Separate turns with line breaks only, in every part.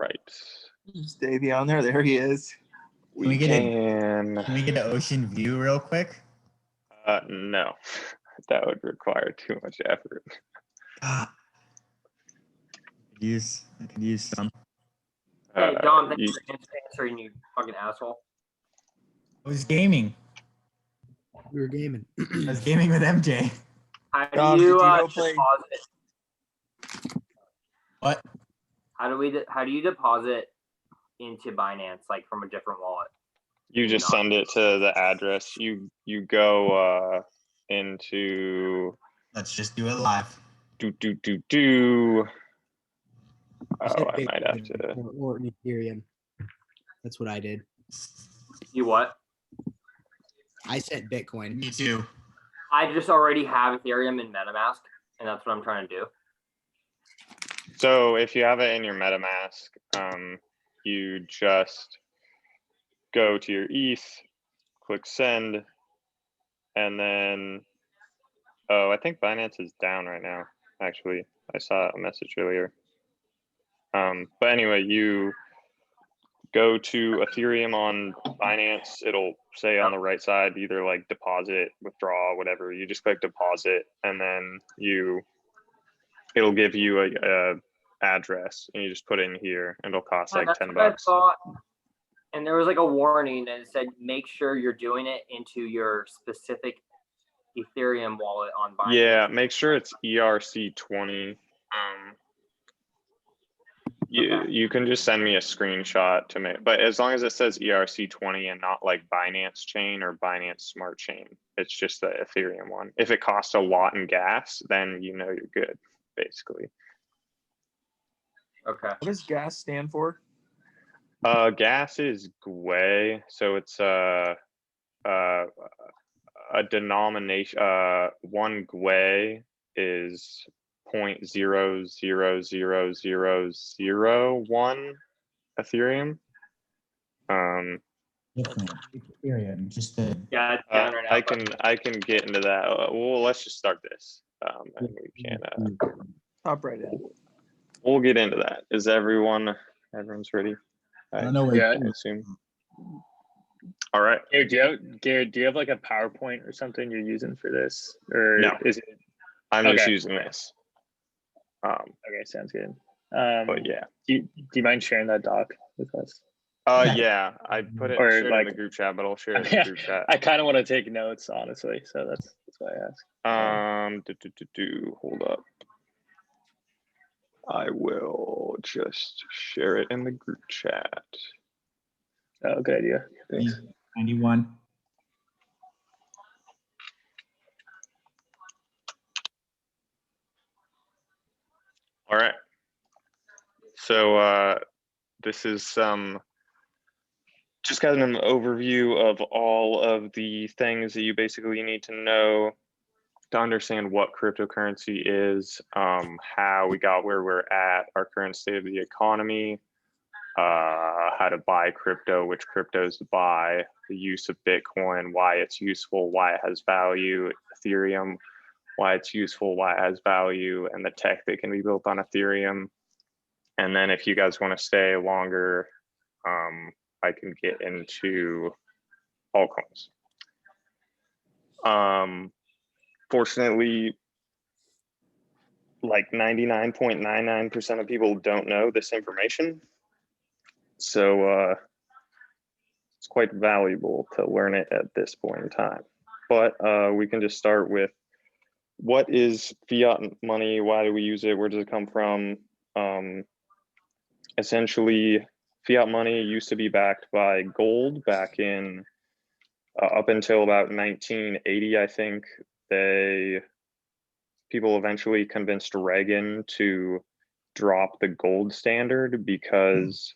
right.
Is Davey on there? There he is.
Can we get an ocean view real quick?
No, that would require too much effort.
I could use some.
Hey, Dom, thanks for answering, you fucking asshole.
I was gaming.
We were gaming.
I was gaming with MJ.
How do
Dom,
you
did you go play?
deposit?
What?
How do you deposit into Binance, like from a different wallet?
You just send it to the address. You go into.
Let's just do it live.
Oh, I might have to.
Or Ethereum. That's what I did.
You what?
I sent Bitcoin.
Me too.
I just already have Ethereum in MetaMask, and that's what I'm trying to do.
So if you have it in your MetaMask, you just go to your ETH, click send, and then, oh, I think Binance is down right now. Actually, I saw a message earlier. But anyway, you go to Ethereum on Binance. It'll say on the right side, either like deposit, withdraw, whatever. You just click deposit, and then it'll give you a address, and you just put it in here, and it'll cost like $10.
I thought, and there was like a warning that said, make sure you're doing it into your specific Ethereum wallet on Binance.
Yeah, make sure it's ERC20. You can just send me a screenshot to me, but as long as it says ERC20 and not like Binance Chain or Binance Smart Chain, it's just the Ethereum one. If it costs a lot in gas, then you know you're good, basically.
Okay.
What does gas stand for?
Gas is GWE, so it's a denomination. One GWE is 0.00001 Ethereum.
Ethereum, just the.
Yeah, it's down right now.
I can get into that. Well, let's just start this. And we can.
Hop right in.
We'll get into that. Is everyone's ready?
I don't know.
Yeah.
I assume. All right.
Garrett, do you have like a PowerPoint or something you're using for this, or
No.
is it?
I'm just using this.
Okay, sounds good.
But yeah.
Do you mind sharing that doc with us?
Yeah, I put it
Or
in
like
the group chat, but I'll share it in the group chat.
I kind of want to take notes, honestly, so that's why I ask.
Hold up. I will just share it in the group chat.
Oh, good idea. Thanks.
91.
All right. So this is just got an overview of all of the things that you basically need to know to understand what cryptocurrency is, how we got where we're at, our current state of the economy, how to buy crypto, which cryptos to buy, the use of Bitcoin, why it's useful, why it has value, Ethereum, why it's useful, why it has value, and the tech that can be built on Ethereum. And then if you guys want to stay longer, I can get into altcoins. Fortunately, like 99.99% of people don't know this information. So it's quite valuable to learn it at this point in time. But we can just start with, what is fiat money? Why do we use it? Where does it come from? Essentially, fiat money used to be backed by gold back in up until about 1980, I think. People eventually convinced Reagan to drop the gold standard because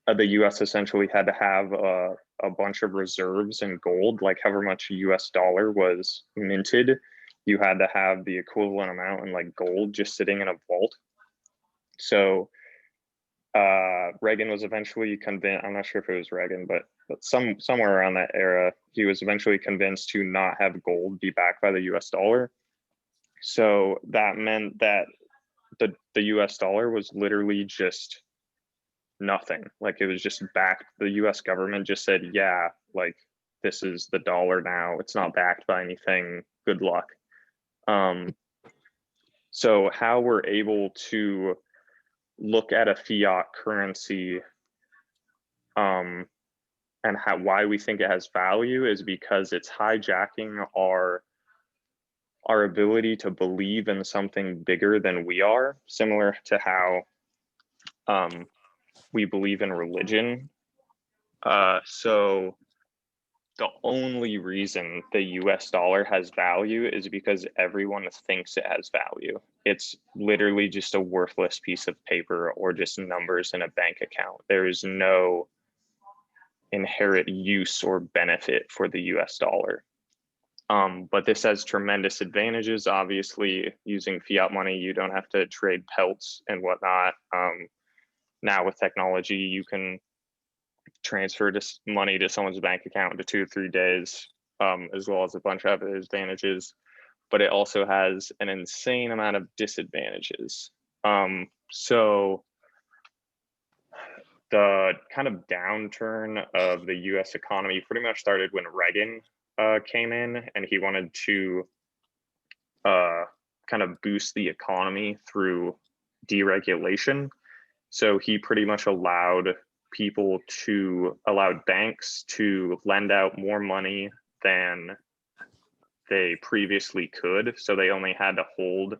the US essentially had to have a bunch of reserves in gold, like however much US dollar was minted, you had to have the equivalent amount in like gold just sitting in a vault. So Reagan was eventually convinced, I'm not sure if it was Reagan, but somewhere around that era, he was eventually convinced to not have gold be backed by the US dollar. So that meant that the US dollar was literally just nothing. Like it was just backed. The US government just said, yeah, like this is the dollar now. It's not backed by anything. Good luck. So how we're able to look at a fiat currency and why we think it has value is because it's hijacking our ability to believe in something bigger than we are, similar to how we believe in religion. So the only reason the US dollar has value is because everyone thinks it has value. It's literally just a worthless piece of paper or just numbers in a bank account. There is no inherent use or benefit for the US dollar. But this has tremendous advantages. Obviously, using fiat money, you don't have to trade pelts and whatnot. Now with technology, you can transfer money to someone's bank account in 2 or 3 days, as well as a bunch of other advantages. But it also has an insane amount of disadvantages. So the kind of downturn of the US economy pretty much started when Reagan came in, and he wanted to kind of boost the economy through deregulation. So he pretty much allowed banks to lend out more money than they previously could. So they only had to hold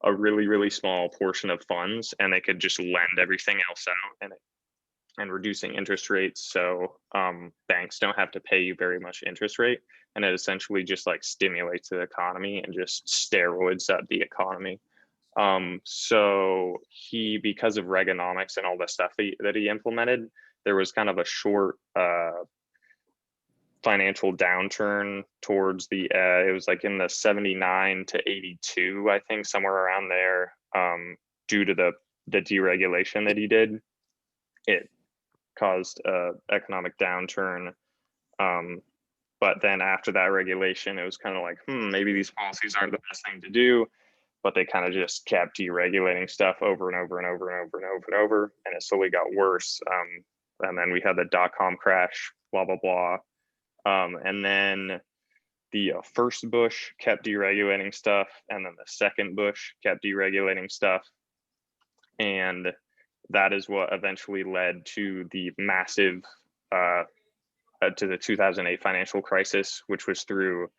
a really, really small portion of funds, and they could just lend everything else out, and reducing interest rates. So banks don't have to pay you very much interest rate. And it essentially just like stimulates the economy and just steroids up the economy. So because of Reaganomics and all the stuff that he implemented, there was kind of a short financial downturn towards it was like in the 79 to 82, I think, somewhere around there, due to the deregulation that he did. It caused economic downturn. But then after that regulation, it was kind of like, maybe these policies aren't the best thing to do. But they kind of just kept deregulating stuff over and over and over and over and over and over, and it slowly got worse. And then we had the dot-com crash, blah, blah, blah. And then the first Bush kept deregulating stuff, and then the second Bush kept deregulating stuff. And that is what eventually led to the massive, to the 2008 financial crisis, which was through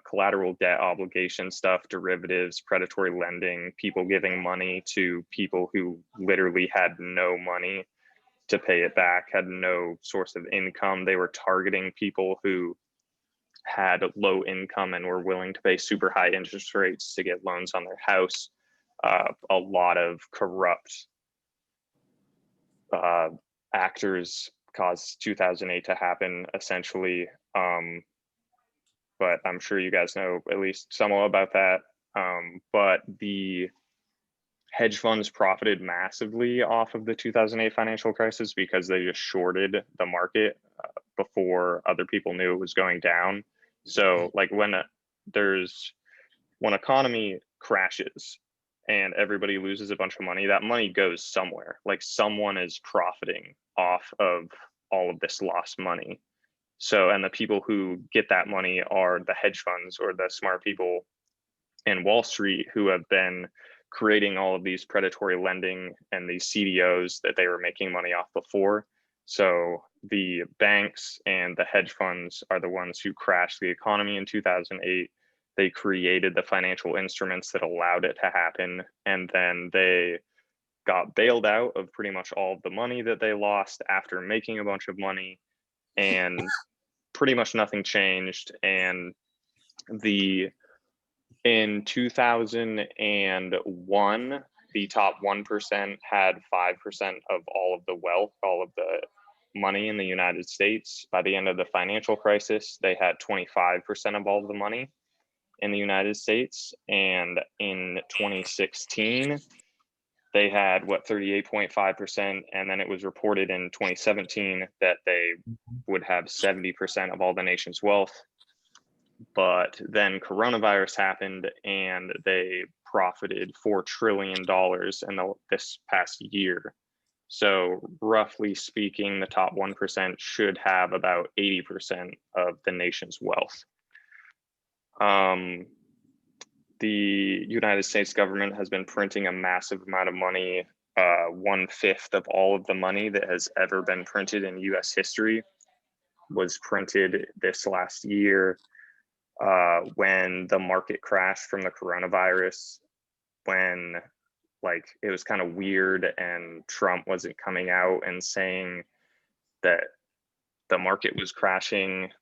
collateral debt obligation stuff, derivatives, predatory lending, people giving money to people who literally had no money to pay it back, had no source of income. They were targeting people who had low income and were willing to pay super high interest rates to get loans on their house. A lot of corrupt actors caused 2008 to happen, essentially. But I'm sure you guys know at least somewhat about that. But the hedge funds profited massively off of the 2008 financial crisis because they just shorted the market before other people knew it was going down. So like when economy crashes and everybody loses a bunch of money, that money goes somewhere. Like someone is profiting off of all of this lost money. So, and the people who get that money are the hedge funds or the smart people in Wall Street who have been creating all of these predatory lending and these CDOs that they were making money off before. So the banks and the hedge funds are the ones who crashed the economy in 2008. They created the financial instruments that allowed it to happen. And then they got bailed out of pretty much all of the money that they lost after making a bunch of money. And pretty much nothing changed. And in 2001, the top 1% had 5% of all of the wealth, all of the money in the United States. By the end of the financial crisis, they had 25% of all of the money in the United States. And in 2016, they had 38.5%. And then it was reported in 2017 that they would have 70% of all the nation's wealth. But then coronavirus happened and they profited $4 trillion in this past year. So roughly speaking, the top 1% should have about 80% of the nation's wealth. The United States government has been printing a massive amount of money. 1/5 of all of the money that has ever been printed in US history was printed this last year when the market crashed from the coronavirus, when like it was kind of weird and Trump wasn't coming out and saying that the market was crashing,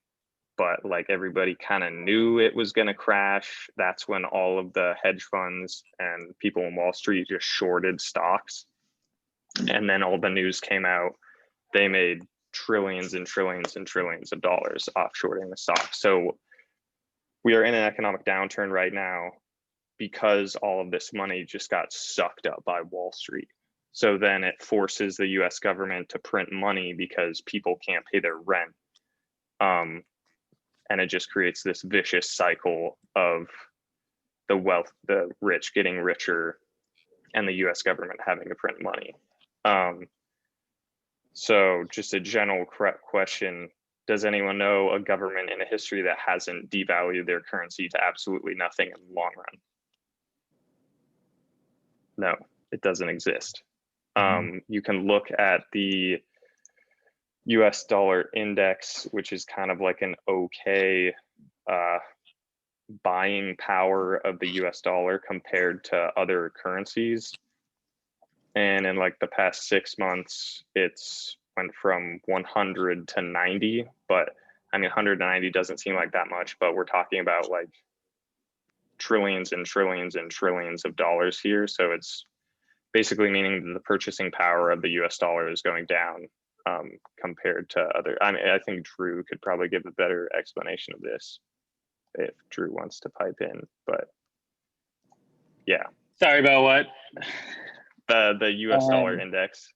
but like everybody kind of knew it was going to crash. That's when all of the hedge funds and people in Wall Street just shorted stocks. And then all the news came out. They made trillions and trillions and trillions of dollars off shorting the stock. So we are in an economic downturn right now because all of this money just got sucked up by Wall Street. So then it forces the US government to print money because people can't pay their rent. And it just creates this vicious cycle of the rich getting richer and the US government having to print money. So just a general question, does anyone know a government in a history that hasn't devalued their currency to absolutely nothing in the long run? No, it doesn't exist. You can look at the US dollar index, which is kind of like an okay buying power of the US dollar compared to other currencies. And in like the past 6 months, it's went from 100 to 90, but I mean, 190 doesn't seem like that much, but we're talking about like trillions and trillions and trillions of dollars here. So it's basically meaning that the purchasing power of the US dollar is going down compared to other. I mean, I think Drew could probably give a better explanation of this if Drew wants to pipe in, but yeah.
Sorry about what?
The US dollar index.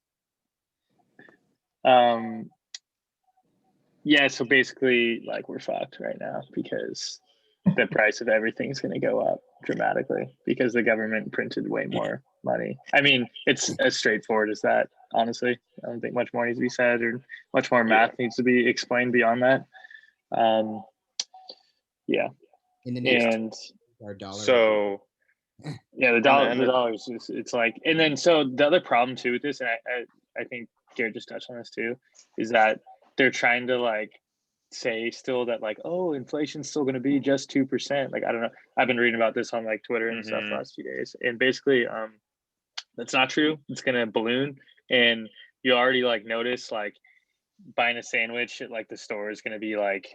Yeah, so basically like we're fucked right now because the price of everything is going to go up dramatically because the government printed way more money. I mean, it's as straightforward as that, honestly. I don't think much more needs to be said or much more math needs to be explained beyond that. Yeah.
In the next
And
our dollar.
So
yeah, the dollars is, it's like, and then so the other problem too with this, and I think Garrett just touched on this too, is that they're trying to like say still that like, oh, inflation's still going to be just 2%. Like, I don't know. I've been reading about this on like Twitter and stuff the last few days, and basically, that's not true. It's going to balloon, and you already like notice like buying a sandwich at like the store is going to be like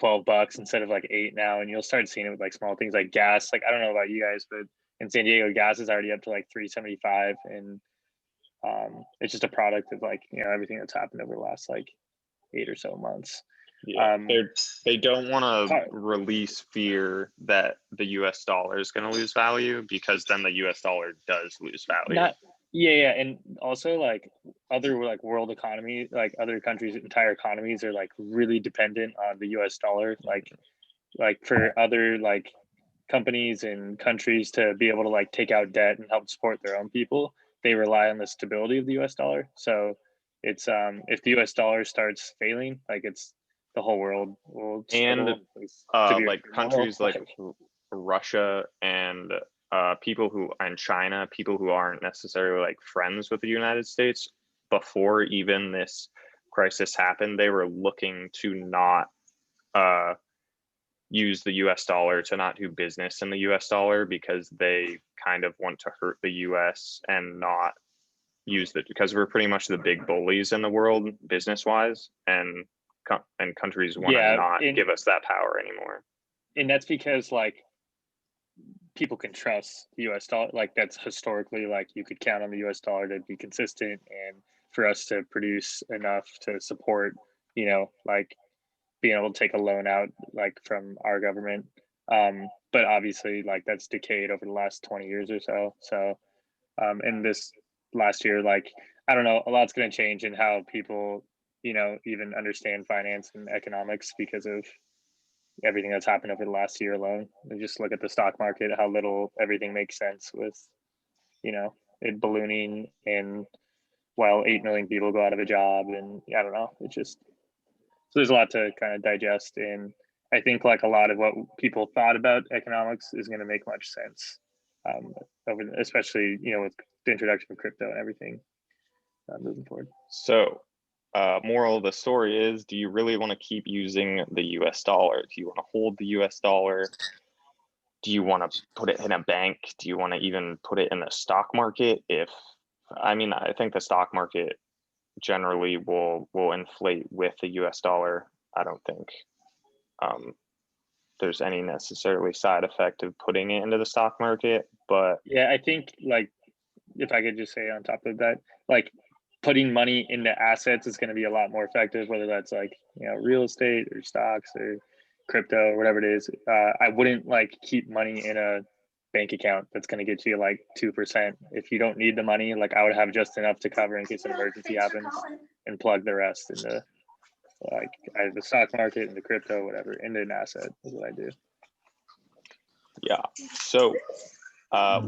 $12 instead of like $8 now, and you'll start seeing it with like small things like gas. Like, I don't know about you guys, but in San Diego, gas is already up to like $3.75, and it's just a product of like, you know, everything that's happened over the last like 8 or so months.
Yeah, they don't want to release fear that the US dollar is going to lose value, because then the US dollar does lose value.
Yeah, and also like other like world economy, like other countries' entire economies are like really dependent on the US dollar. Like for other like companies and countries to be able to like take out debt and help support their own people, they rely on the stability of the US dollar. So it's if the US dollar starts failing, like it's the whole world will
and like countries like Russia and people who and China, people who aren't necessarily like friends with the United States, before even this crisis happened, they were looking to not use the US dollar, to not do business in the US dollar, because they kind of want to hurt the US and not use it, because we're pretty much the big bullies in the world business wise, and countries want to not give us that power anymore.
And that's because like people can trust the US dollar. Like that's historically, like you could count on the US dollar to be consistent and for us to produce enough to support, you know, like being able to take a loan out like from our government. But obviously like that's decayed over the last 20 years or so. So in this last year, like, I don't know, a lot's going to change in how people, you know, even understand finance and economics because of everything that's happened over the last year alone. And just look at the stock market, how little everything makes sense with, you know, it ballooning and while 8 million people go out of a job, and I don't know, it's just, so there's a lot to kind of digest. And I think like a lot of what people thought about economics is going to make much sense, especially, you know, with the introduction of crypto and everything moving forward.
So moral of the story is, do you really want to keep using the US dollar? Do you want to hold the US dollar? Do you want to put it in a bank? Do you want to even put it in the stock market? I think the stock market generally will inflate with the US dollar. I don't think there's any necessarily side effect of putting it into the stock market, but
yeah, I think like, if I could just say on top of that, like putting money into assets is going to be a lot more effective, whether that's like, you know, real estate or stocks or crypto or whatever it is. I wouldn't like keep money in a bank account that's going to get you like 2%. If you don't need the money, like I would have just enough to cover in case an emergency happens, and plug the rest into like either the stock market and the crypto, whatever, into an asset is what I do.
yeah. So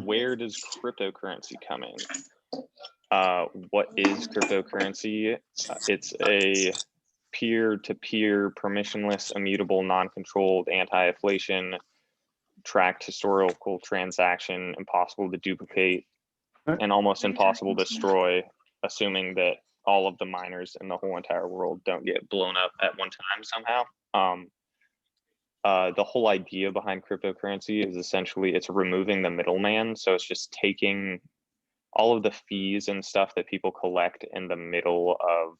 where does cryptocurrency come in? What is cryptocurrency? It's a peer-to-peer, permissionless, immutable, non-controlled, anti-inflation, tracked historical transaction, impossible to duplicate, and almost impossible to destroy, assuming that all of the miners in the whole entire world don't get blown up at one time somehow. The whole idea behind cryptocurrency is essentially it's removing the middleman. So it's just taking all of the fees and stuff that people collect in the middle of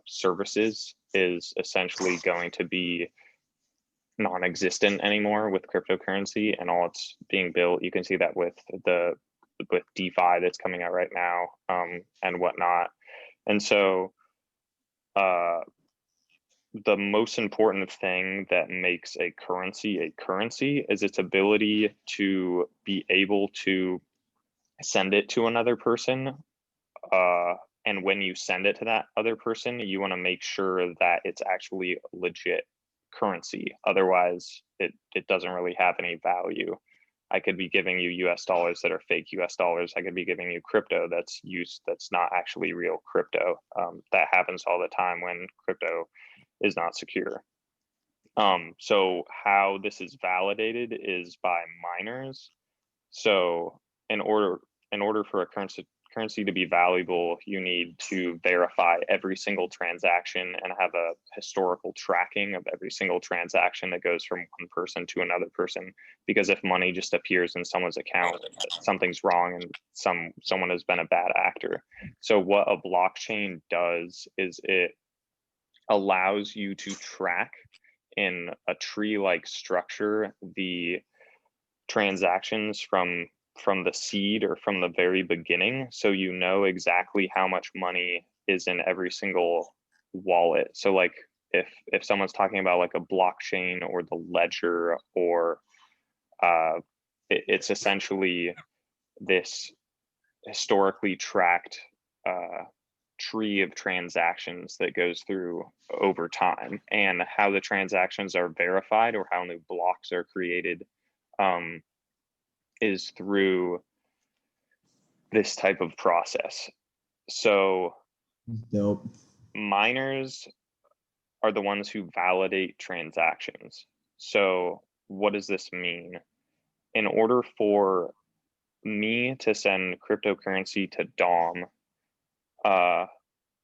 services is essentially going to be non-existent anymore with cryptocurrency and all it's being built. You can see that with DeFi that's coming out right now and whatnot. And so the most important thing that makes a currency is its ability to be able to send it to another person. And when you send it to that other person, you want to make sure that it's actually legit currency. Otherwise, it doesn't really have any value. I could be giving you US dollars that are fake US dollars. I could be giving you crypto that's not actually real crypto. That happens all the time when crypto is not secure. So how this is validated is by miners. So in order for a currency to be valuable, you need to verify every single transaction and have a historical tracking of every single transaction that goes from one person to another person. Because if money just appears in someone's account, something's wrong and someone has been a bad actor. So what a blockchain does is it allows you to track in a tree-like structure the transactions from the seed or from the very beginning, so you know exactly how much money is in every single wallet. So like if someone's talking about like a blockchain or the ledger or it's essentially this historically tracked tree of transactions that goes through over time, and how the transactions are verified or how new blocks are created is through this type of process. So
Dope.
miners are the ones who validate transactions. So what does this mean? In order for me to send cryptocurrency to Dom,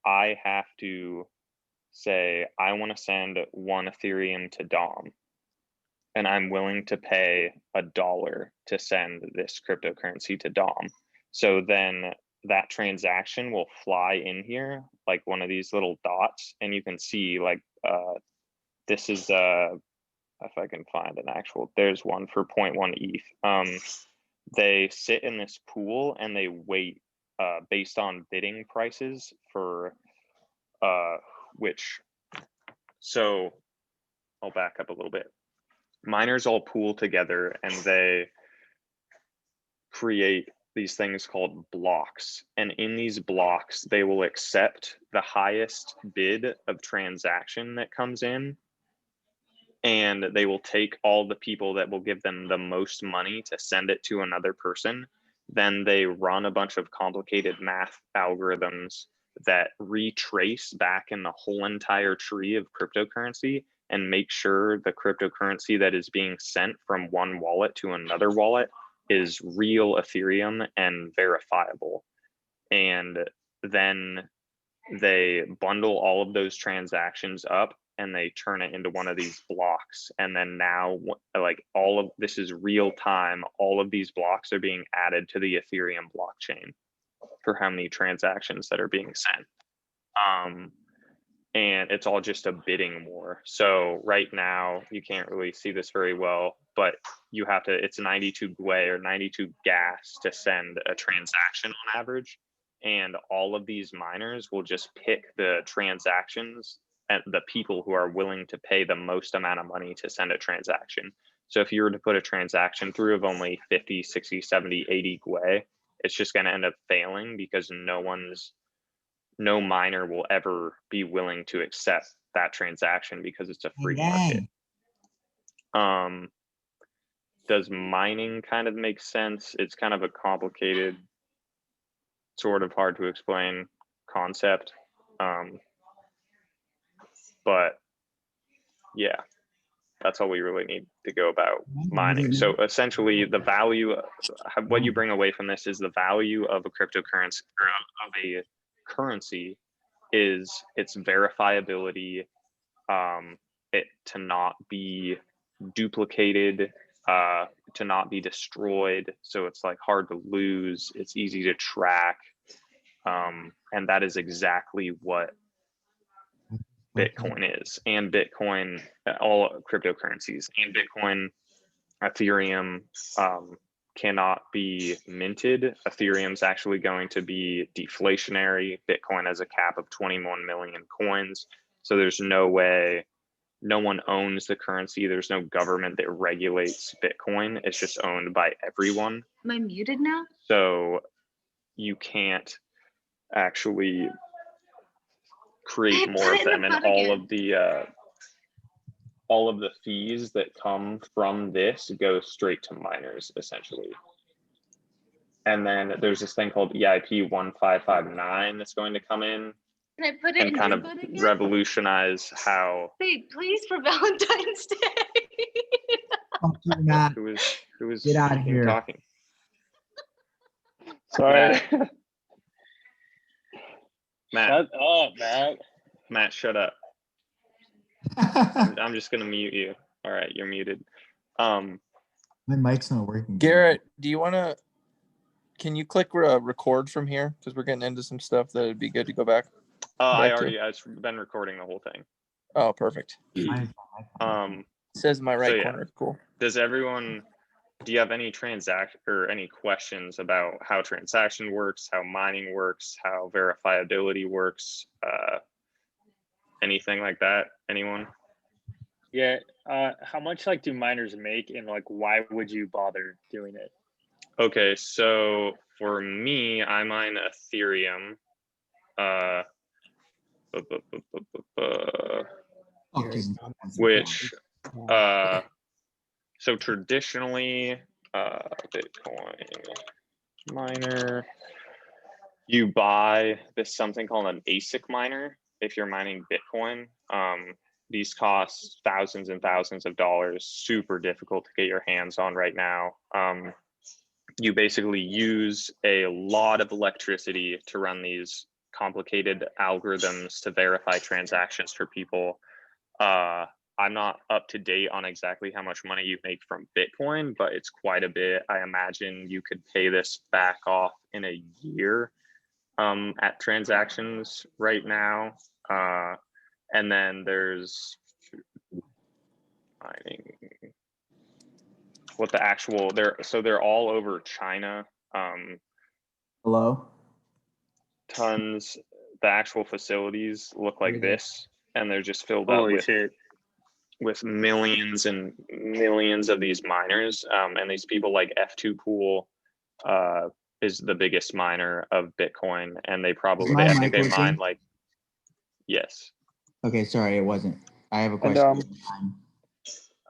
I have to say, I want to send 1 Ethereum to Dom, and I'm willing to pay $1 to send this cryptocurrency to Dom. So then that transaction will fly in here like one of these little dots, and you can see like this is if I can find an actual, there's one for 0.1 ETH. They sit in this pool and they wait based on bidding prices for so I'll back up a little bit. Miners all pool together and they create these things called blocks. And in these blocks, they will accept the highest bid of transaction that comes in. And they will take all the people that will give them the most money to send it to another person. Then they run a bunch of complicated math algorithms that retrace back in the whole entire tree of cryptocurrency and make sure the cryptocurrency that is being sent from one wallet to another wallet is real Ethereum and verifiable. And then they bundle all of those transactions up and they turn it into one of these blocks. And then now, like, all of this is real time. All of these blocks are being added to the Ethereum blockchain for how many transactions that are being sent. And it's all just a bidding war. So right now, you can't really see this very well, but you have to, it's 92 GUI or 92 gas to send a transaction on average. And all of these miners will just pick the transactions and the people who are willing to pay the most amount of money to send a transaction. So if you were to put a transaction through of only 50, 60, 70, 80 GUI, it's just going to end up failing because no miner will ever be willing to accept that transaction because it's a free market. Does mining kind of make sense? It's kind of a complicated, sort of hard to explain concept. But yeah, that's all we really need to go about mining. So essentially the value, what you bring away from this is the value of a cryptocurrency, or of a currency, is its verifiability, it to not be duplicated, to not be destroyed. So it's like hard to lose, it's easy to track. And that is exactly what Bitcoin is, and Bitcoin, all cryptocurrencies, and Bitcoin, Ethereum cannot be minted. Ethereum's actually going to be deflationary. Bitcoin has a cap of 21 million coins. So there's no way, no one owns the currency. There's no government that regulates Bitcoin. It's just owned by everyone.
Am I muted now?
So you can't actually create more of them, and all of the fees that come from this go straight to miners essentially. And then there's this thing called EIP 1559 that's going to come in
Can I put it
and
in
kind of
input again?
revolutionize how.
Wait, please, for Valentine's Day.
Fuck you, Matt.
Who is
Get out of here.
talking?
Sorry.
Matt,
Shut up, Matt.
Matt, shut up. I'm just gonna mute you. All right, you're muted.
My mic's not working.
Garrett, do you want to? Can you click record from here? Because we're getting into some stuff that would be good to go back.
I've been recording the whole thing.
Oh, perfect.
Um,
It says in my right
So, yeah.
corner. Cool.
Do you have any any questions about how transaction works, how mining works, how verifiability works, anything like that? Anyone?
Yeah. How much like do miners make, and like why would you bother doing it?
Okay, so for me, I mine Ethereum. Which so traditionally, Bitcoin miner, you buy something called an ASIC miner if you're mining Bitcoin. These cost thousands and thousands of dollars, super difficult to get your hands on right now. You basically use a lot of electricity to run these complicated algorithms to verify transactions for people. I'm not up to date on exactly how much money you make from Bitcoin, but it's quite a bit. I imagine you could pay this back off in a year at transactions right now. And then there's mining. What the actual, they're all over China.
Hello?
Tons, the actual facilities look like this, and they're just filled up
Holy
with
shit.
with millions and millions of these miners. And these people like F2 Pool is the biggest miner of Bitcoin, and they probably, I think they mine like, yes.
Okay, sorry, it wasn't. I have a question.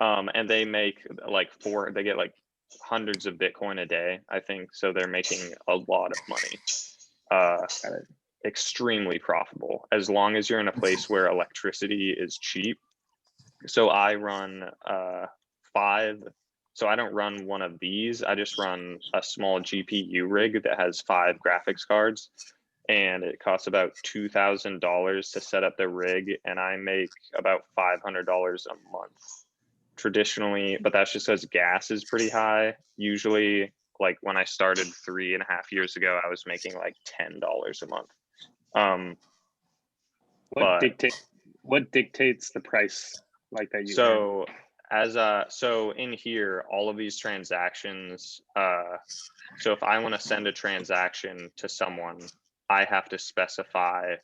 And they make like they get like hundreds of Bitcoin a day, I think. So they're making a lot of money. extremely profitable as long as you're in a place where electricity is cheap. So I run 5. So I don't run one of these. I just run a small GPU rig that has 5 graphics cards, and it costs about $2,000 to set up the rig, and I make about $500 a month traditionally, but that's just because gas is pretty high. Usually, like when I started 3.5 years ago, I was making like $10 a month.
What dictates the price like that you
so so in here, all of these transactions, so if I want to send a transaction to someone, I have to specify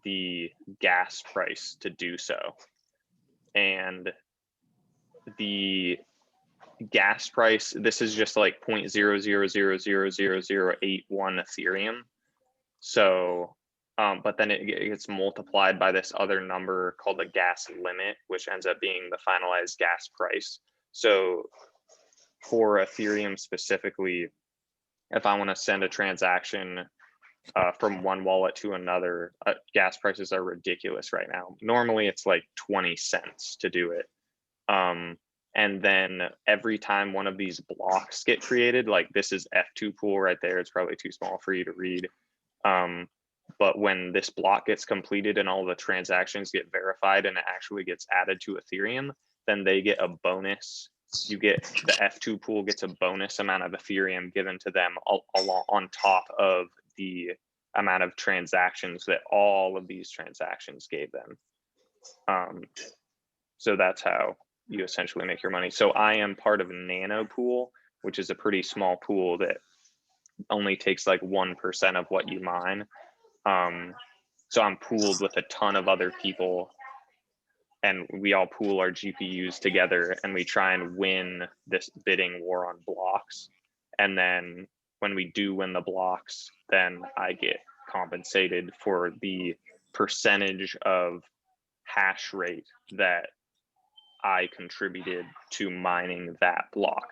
the gas price to do so. And the gas price, this is just like 0.00000081 Ethereum. So, but then it gets multiplied by this other number called the gas limit, which ends up being the finalized gas price. So for Ethereum specifically, if I want to send a transaction from one wallet to another, gas prices are ridiculous right now. Normally it's like 20 cents to do it. And then every time one of these blocks get created, like this is F2 pool right there, it's probably too small for you to read. But when this block gets completed and all the transactions get verified and it actually gets added to Ethereum, then they get a bonus. You get, the F2 pool gets a bonus amount of Ethereum given to them on top of the amount of transactions that all of these transactions gave them. So that's how you essentially make your money. So I am part of Nano Pool, which is a pretty small pool that only takes like 1% of what you mine. So I'm pooled with a ton of other people, and we all pool our GPUs together, and we try and win this bidding war on blocks. And then when we do win the blocks, then I get compensated for the percentage of hash rate that I contributed to mining that block.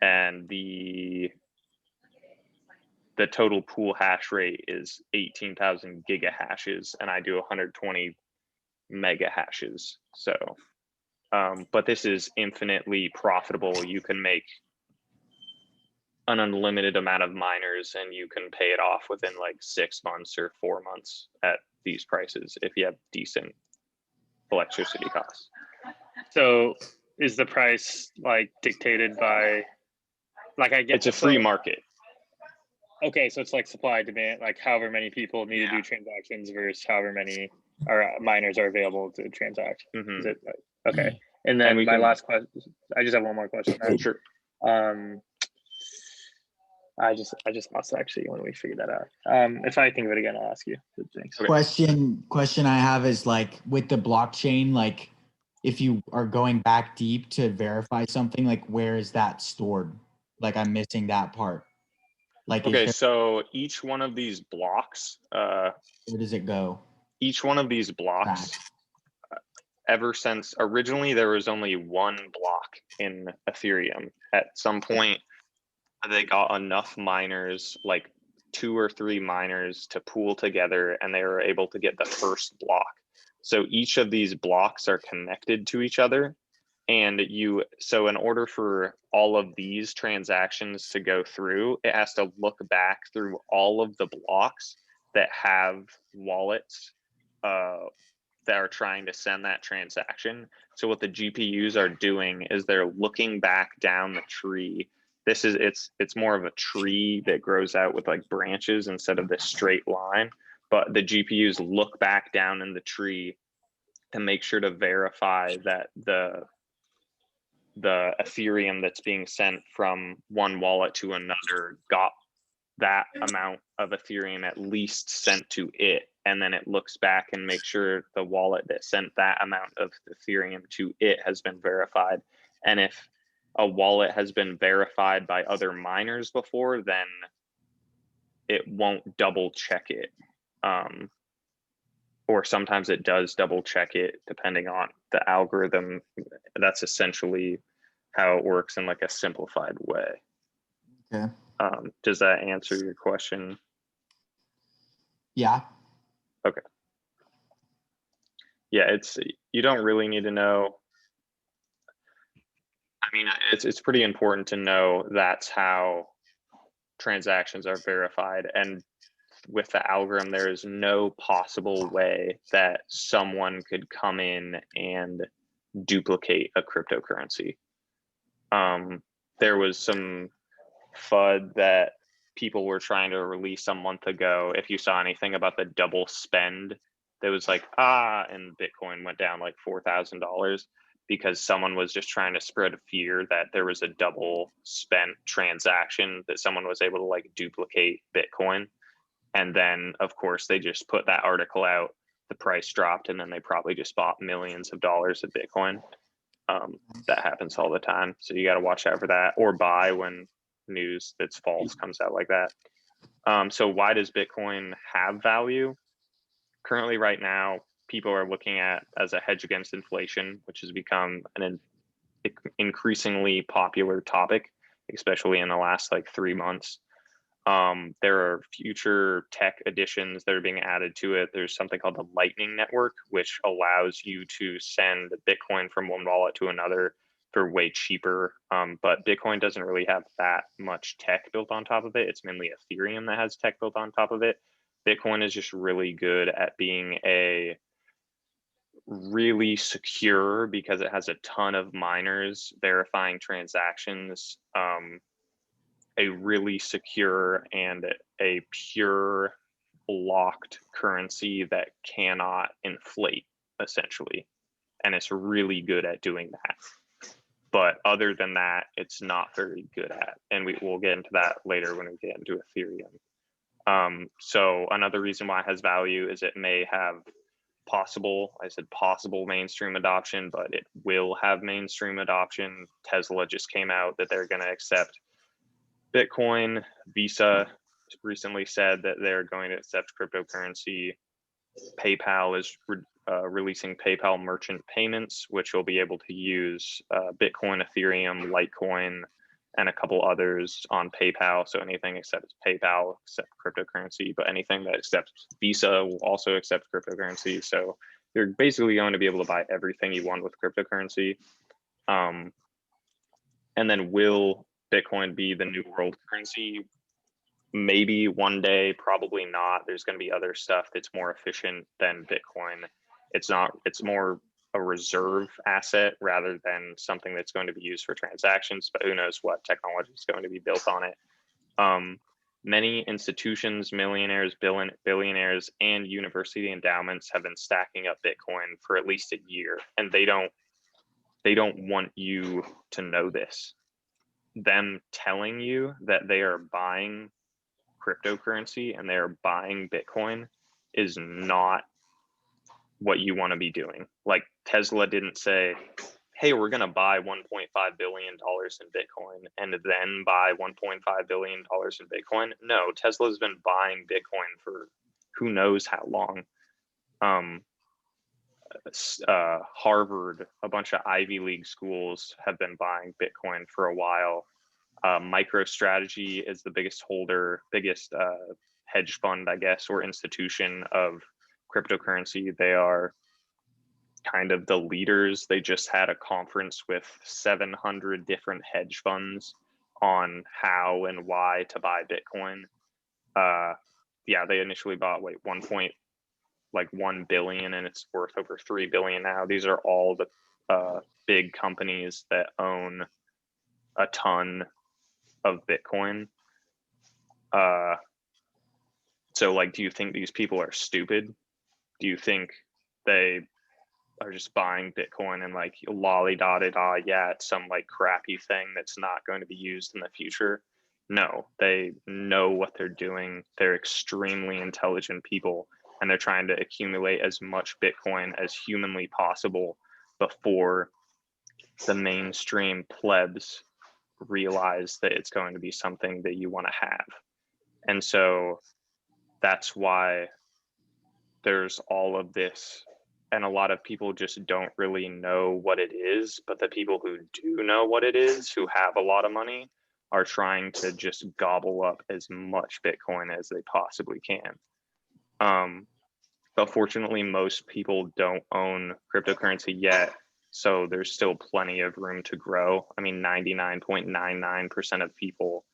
And the total pool hash rate is 18,000 gigahashes, and I do 120 mega hashes. So, but this is infinitely profitable. You can make an unlimited amount of miners and you can pay it off within like 6 months or 4 months at these prices if you have decent electricity costs.
So is the price like dictated by, like, I get
it's a free market.
Okay, so it's like supply demand, like however many people need to do transactions versus however many miners are available to transact.
Mm-hmm.
Is it okay? And then last question, I just have one more question.
Sure.
I just lost it actually when we figured that out. If I think of it again, I'll ask you. Thanks.
Okay. Question I have is, like, with the blockchain, like if you are going back deep to verify something, like where is that stored? Like I'm missing that part. Like,
okay, so each one of these blocks,
where does it go?
Each one of these blocks, ever since originally there was only one block in Ethereum. At some point, they got enough miners, like 2 or 3 miners, to pool together, and they were able to get the first block. So each of these blocks are connected to each other. And so in order for all of these transactions to go through, it has to look back through all of the blocks that have wallets that are trying to send that transaction. So what the GPUs are doing is they're looking back down the tree. It's more of a tree that grows out with like branches instead of this straight line. But the GPUs look back down in the tree to make sure to verify that the Ethereum that's being sent from one wallet to another got that amount of Ethereum at least sent to it. And then it looks back and makes sure the wallet that sent that amount of Ethereum to it has been verified. And if a wallet has been verified by other miners before, then it won't double check it. Or sometimes it does double check it depending on the algorithm. That's essentially how it works in like a simplified way.
Okay.
Does that answer your question?
Yeah.
Okay. Yeah, you don't really need to know. I mean, it's pretty important to know that's how transactions are verified, and with the algorithm, there is no possible way that someone could come in and duplicate a cryptocurrency. There was some FUD that people were trying to release a month ago. If you saw anything about the double spend, there was like, and Bitcoin went down like $4,000 because someone was just trying to spread fear that there was a double spent transaction, that someone was able to like duplicate Bitcoin. And then, of course, they just put that article out, the price dropped, and then they probably just bought millions of dollars of Bitcoin. That happens all the time. So you got to watch out for that, or buy when news that's false comes out like that. So why does Bitcoin have value? Currently, right now, people are looking at as a hedge against inflation, which has become an increasingly popular topic, especially in the last like 3 months. There are future tech additions that are being added to it. There's something called the Lightning Network, which allows you to send Bitcoin from one wallet to another for way cheaper. But Bitcoin doesn't really have that much tech built on top of it. It's mainly Ethereum that has tech built on top of it. Bitcoin is just really good at being a really secure because it has a ton of miners verifying transactions. A really secure and a pure locked currency that cannot inflate, essentially. And it's really good at doing that. But other than that, it's not very good at. And we'll get into that later when we get into Ethereum. So another reason why it has value is it may have possible mainstream adoption, but it will have mainstream adoption. Tesla just came out that they're going to accept Bitcoin. Visa recently said that they're going to accept cryptocurrency. PayPal is releasing PayPal merchant payments, which will be able to use Bitcoin, Ethereum, Litecoin, and a couple others on PayPal. So anything except PayPal except cryptocurrency, but anything that accepts Visa will also accept cryptocurrency. So you're basically going to be able to buy everything you want with cryptocurrency. And then will Bitcoin be the new world currency? Maybe one day, probably not. There's going to be other stuff that's more efficient than Bitcoin. It's more a reserve asset rather than something that's going to be used for transactions, but who knows what technology is going to be built on it. Many institutions, millionaires, billionaires, and university endowments have been stacking up Bitcoin for at least a year, and they don't want you to know this. Them telling you that they are buying cryptocurrency and they are buying Bitcoin is not what you want to be doing. Like Tesla didn't say, hey, we're going to buy $1.5 billion in Bitcoin and then buy $1.5 billion in Bitcoin. No, Tesla's been buying Bitcoin for who knows how long. Harvard, a bunch of Ivy League schools have been buying Bitcoin for a while. MicroStrategy is the biggest hedge fund, I guess, or institution of cryptocurrency. They are kind of the leaders. They just had a conference with 700 different hedge funds on how and why to buy Bitcoin. They initially bought 1 billion, and it's worth over 3 billion now. These are all the big companies that own a ton of Bitcoin. So do you think these people are stupid? Do you think they are just buying Bitcoin and lolly-da-da-da, yeah, it's some crappy thing that's not going to be used in the future? No, they know what they're doing. They're extremely intelligent people, and they're trying to accumulate as much Bitcoin as humanly possible before the mainstream plebs realize that it's going to be something that you want to have. And so that's why there's all of this, and a lot of people just don't really know what it is, but the people who do know what it is, who have a lot of money, are trying to just gobble up as much Bitcoin as they possibly can. But fortunately, most people don't own cryptocurrency yet, so there's still plenty of room to grow. I mean, 99.99% of people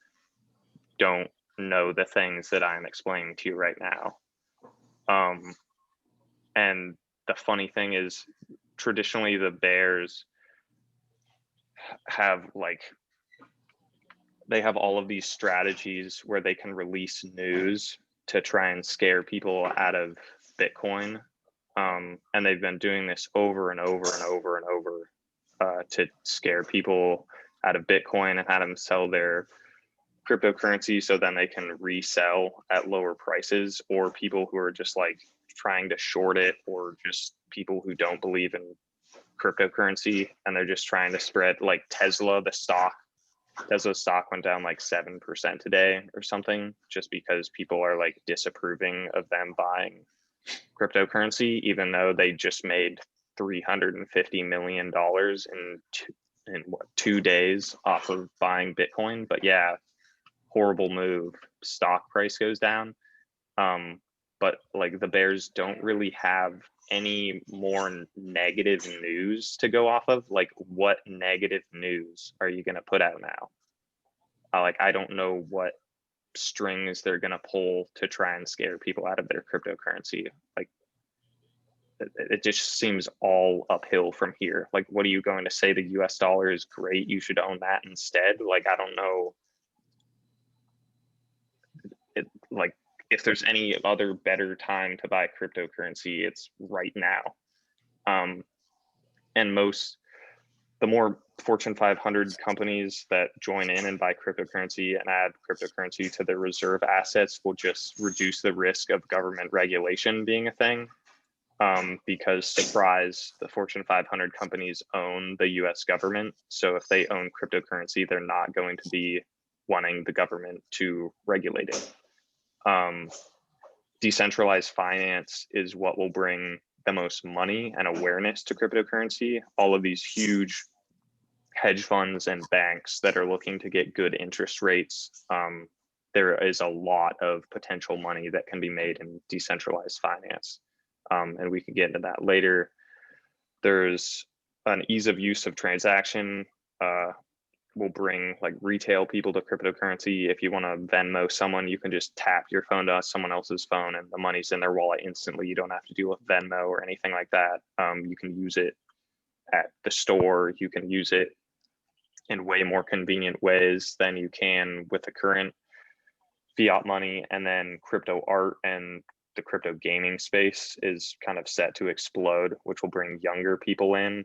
don't know the things that I'm explaining to you right now. And the funny thing is, traditionally, the bears have they have all of these strategies where they can release news to try and scare people out of Bitcoin. And they've been doing this over and over and over and over to scare people out of Bitcoin and have them sell their cryptocurrency so then they can resell at lower prices, or people who are just like trying to short it, or just people who don't believe in cryptocurrency and they're just trying to spread, like Tesla stock went down like 7% today or something, just because people are like disapproving of them buying cryptocurrency, even though they just made $350 million in 2 days off of buying Bitcoin. But yeah, horrible move. Stock price goes down. But like the bears don't really have any more negative news to go off of. Like, what negative news are you going to put out now? I don't know what strings they're going to pull to try and scare people out of their cryptocurrency. Like, it just seems all uphill from here. Like, what are you going to say? The US dollar is great, you should own that instead? Like, I don't know. Like, if there's any other better time to buy cryptocurrency, it's right now. And the more Fortune 500 companies that join in and buy cryptocurrency and add cryptocurrency to their reserve assets will just reduce the risk of government regulation being a thing. Because, surprise, the Fortune 500 companies own the US government. So if they own cryptocurrency, they're not going to be wanting the government to regulate it. Decentralized finance is what will bring the most money and awareness to cryptocurrency. All of these huge hedge funds and banks that are looking to get good interest rates, there is a lot of potential money that can be made in decentralized finance. And we can get into that later. There's an ease of use of transaction. Will bring like retail people to cryptocurrency. If you want to Venmo someone, you can just tap your phone to someone else's phone and the money's in their wallet instantly. You don't have to deal with Venmo or anything like that. You can use it at the store. You can use it in way more convenient ways than you can with the current fiat money. And then crypto art and the crypto gaming space is kind of set to explode, which will bring younger people in.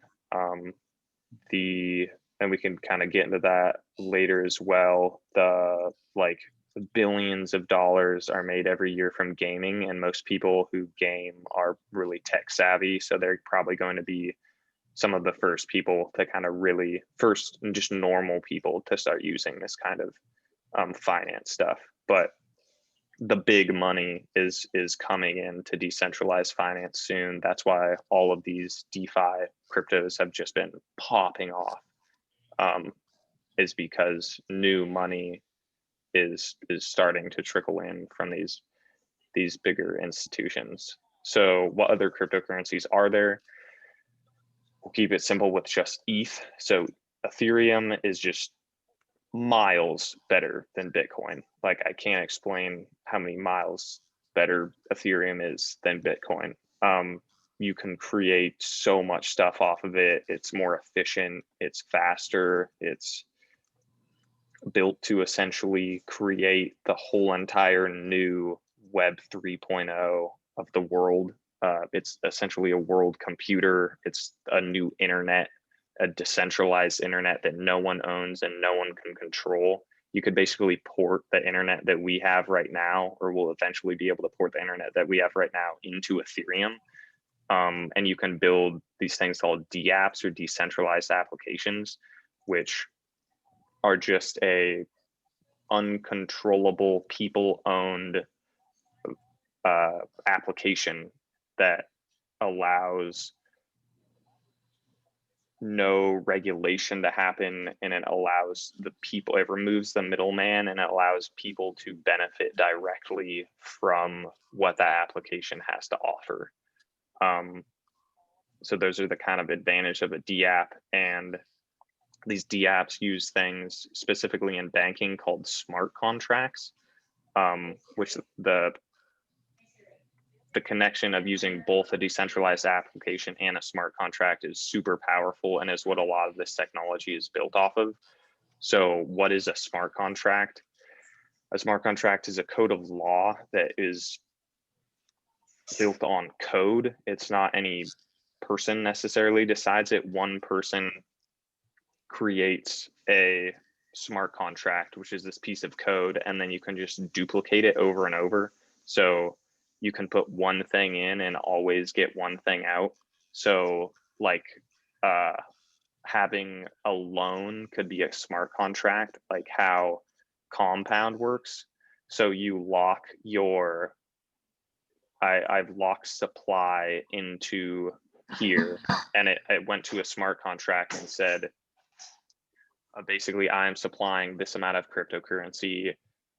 And we can kind of get into that later as well. The billions of dollars are made every year from gaming, and most people who game are really tech savvy. So they're probably going to be some of the first people to kind of really just normal people to start using this kind of finance stuff. But the big money is coming into decentralized finance soon. That's why all of these DeFi cryptos have just been popping off. Is because new money is starting to trickle in from these bigger institutions. So what other cryptocurrencies are there? We'll keep it simple with just ETH. So Ethereum is just miles better than Bitcoin. Like, I can't explain how many miles better Ethereum is than Bitcoin. You can create so much stuff off of it. It's more efficient, it's faster, it's built to essentially create the whole entire new Web 3.0 of the world. It's essentially a world computer. It's a new internet, a decentralized internet that no one owns and no one can control. You could basically port the internet that we have right now, or will eventually be able to port the internet that we have right now into Ethereum. And you can build these things called dApps, or decentralized applications, which are just a uncontrollable people-owned application that allows no regulation to happen, and it allows the people, it removes the middleman and it allows people to benefit directly from what that application has to offer. So those are the kind of advantage of a DApp, and these DApps use things specifically in banking called smart contracts, which the connection of using both a decentralized application and a smart contract is super powerful, and is what a lot of this technology is built off of. So what is a smart contract? A smart contract is a code of law that is built on code. It's not any person necessarily decides it. One person creates a smart contract, which is this piece of code, and then you can just duplicate it over and over. So you can put one thing in and always get one thing out. So like having a loan could be a smart contract, like how Compound works. So you lock your, I've locked supply into here, and it went to a smart contract and said, basically, I am supplying this amount of cryptocurrency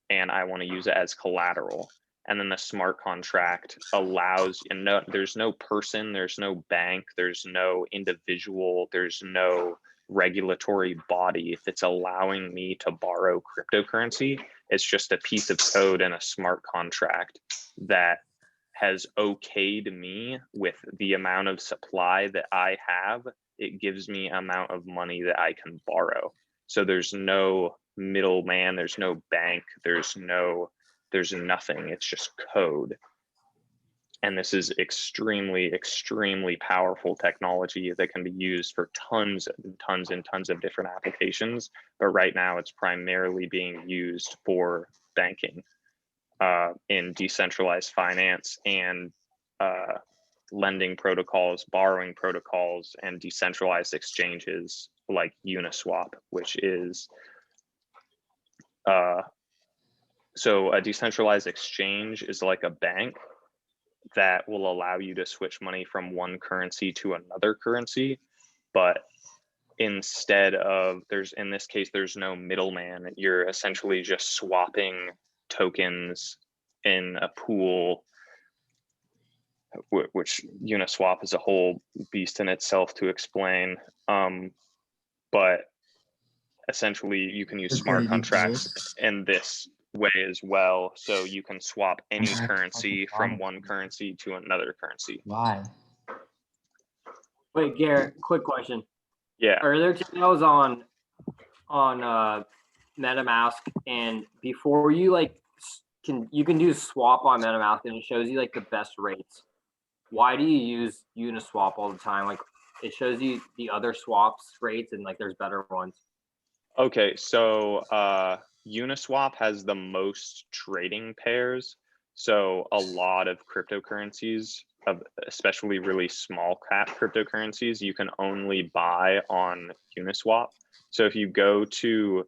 and I want to use it as collateral. And then the smart contract allows, and no, there's no person, there's no bank, there's no individual, there's no regulatory body. If it's allowing me to borrow cryptocurrency, it's just a piece of code and a smart contract that has okayed me with the amount of supply that I have. It gives me amount of money that I can borrow. So there's no middleman, there's no bank, there's nothing, it's just code. And this is extremely, extremely powerful technology that can be used for tons and tons and tons of different applications. But right now it's primarily being used for banking, in decentralized finance and lending protocols, borrowing protocols, and decentralized exchanges like Uniswap, which is so a decentralized exchange is like a bank that will allow you to switch money from one currency to another currency, but instead of, in this case there's no middleman. You're essentially just swapping tokens in a pool, which Uniswap is a whole beast in itself to explain. But essentially you can use smart contracts in this way as well. So you can swap any currency from one currency to another currency.
Why?
Wait, Garrett, quick question.
Yeah.
Are there channels on MetaMask, and before you you can do swap on MetaMask and it shows you like the best rates? Why do you use Uniswap all the time? Like it shows you the other swaps rates and like there's better ones.
Okay, so Uniswap has the most trading pairs. So a lot of cryptocurrencies, especially really small cap cryptocurrencies, you can only buy on Uniswap. So if you go to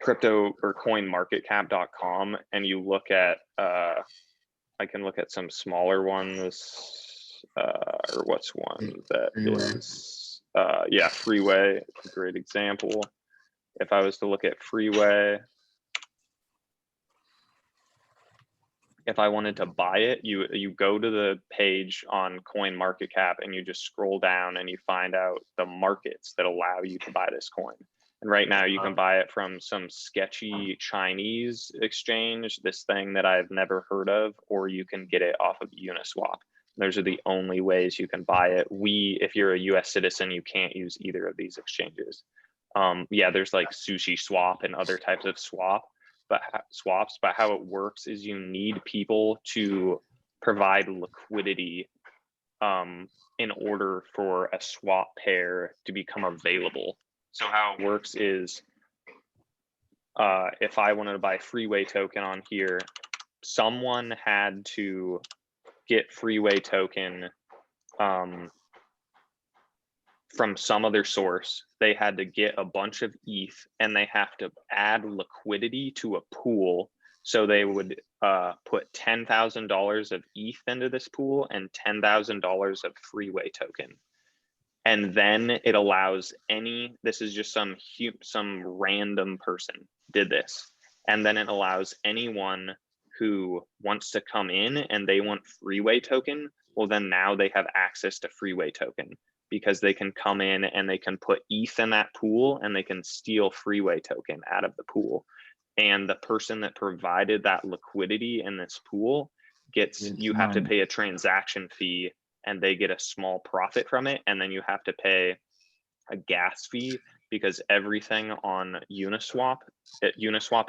crypto or coinmarketcap.com and you look at, I can look at some smaller ones, or what's one that is, yeah, Freeway, a great example. If I was to look at Freeway, if I wanted to buy it, you go to the page on CoinMarketCap and you just scroll down and you find out the markets that allow you to buy this coin. And right now you can buy it from some sketchy Chinese exchange, this thing that I've never heard of, or you can get it off of Uniswap. Those are the only ways you can buy it. If you're a US citizen, you can't use either of these exchanges. Yeah, there's like Sushi Swap and other types of swaps, but how it works is you need people to provide liquidity in order for a swap pair to become available. So how it works is, if I wanted to buy Freeway token on here, someone had to get Freeway token from some other source. They had to get a bunch of ETH and they have to add liquidity to a pool. So they would put $10,000 of ETH into this pool and $10,000 of Freeway token. And then it allows this is just some random person did this. And then it allows anyone who wants to come in and they want freeway token, well, then now they have access to freeway token because they can come in and they can put ETH in that pool and they can steal freeway token out of the pool. And the person that provided that liquidity in this pool you have to pay a transaction fee and they get a small profit from it. And then you have to pay a gas fee because everything on Uniswap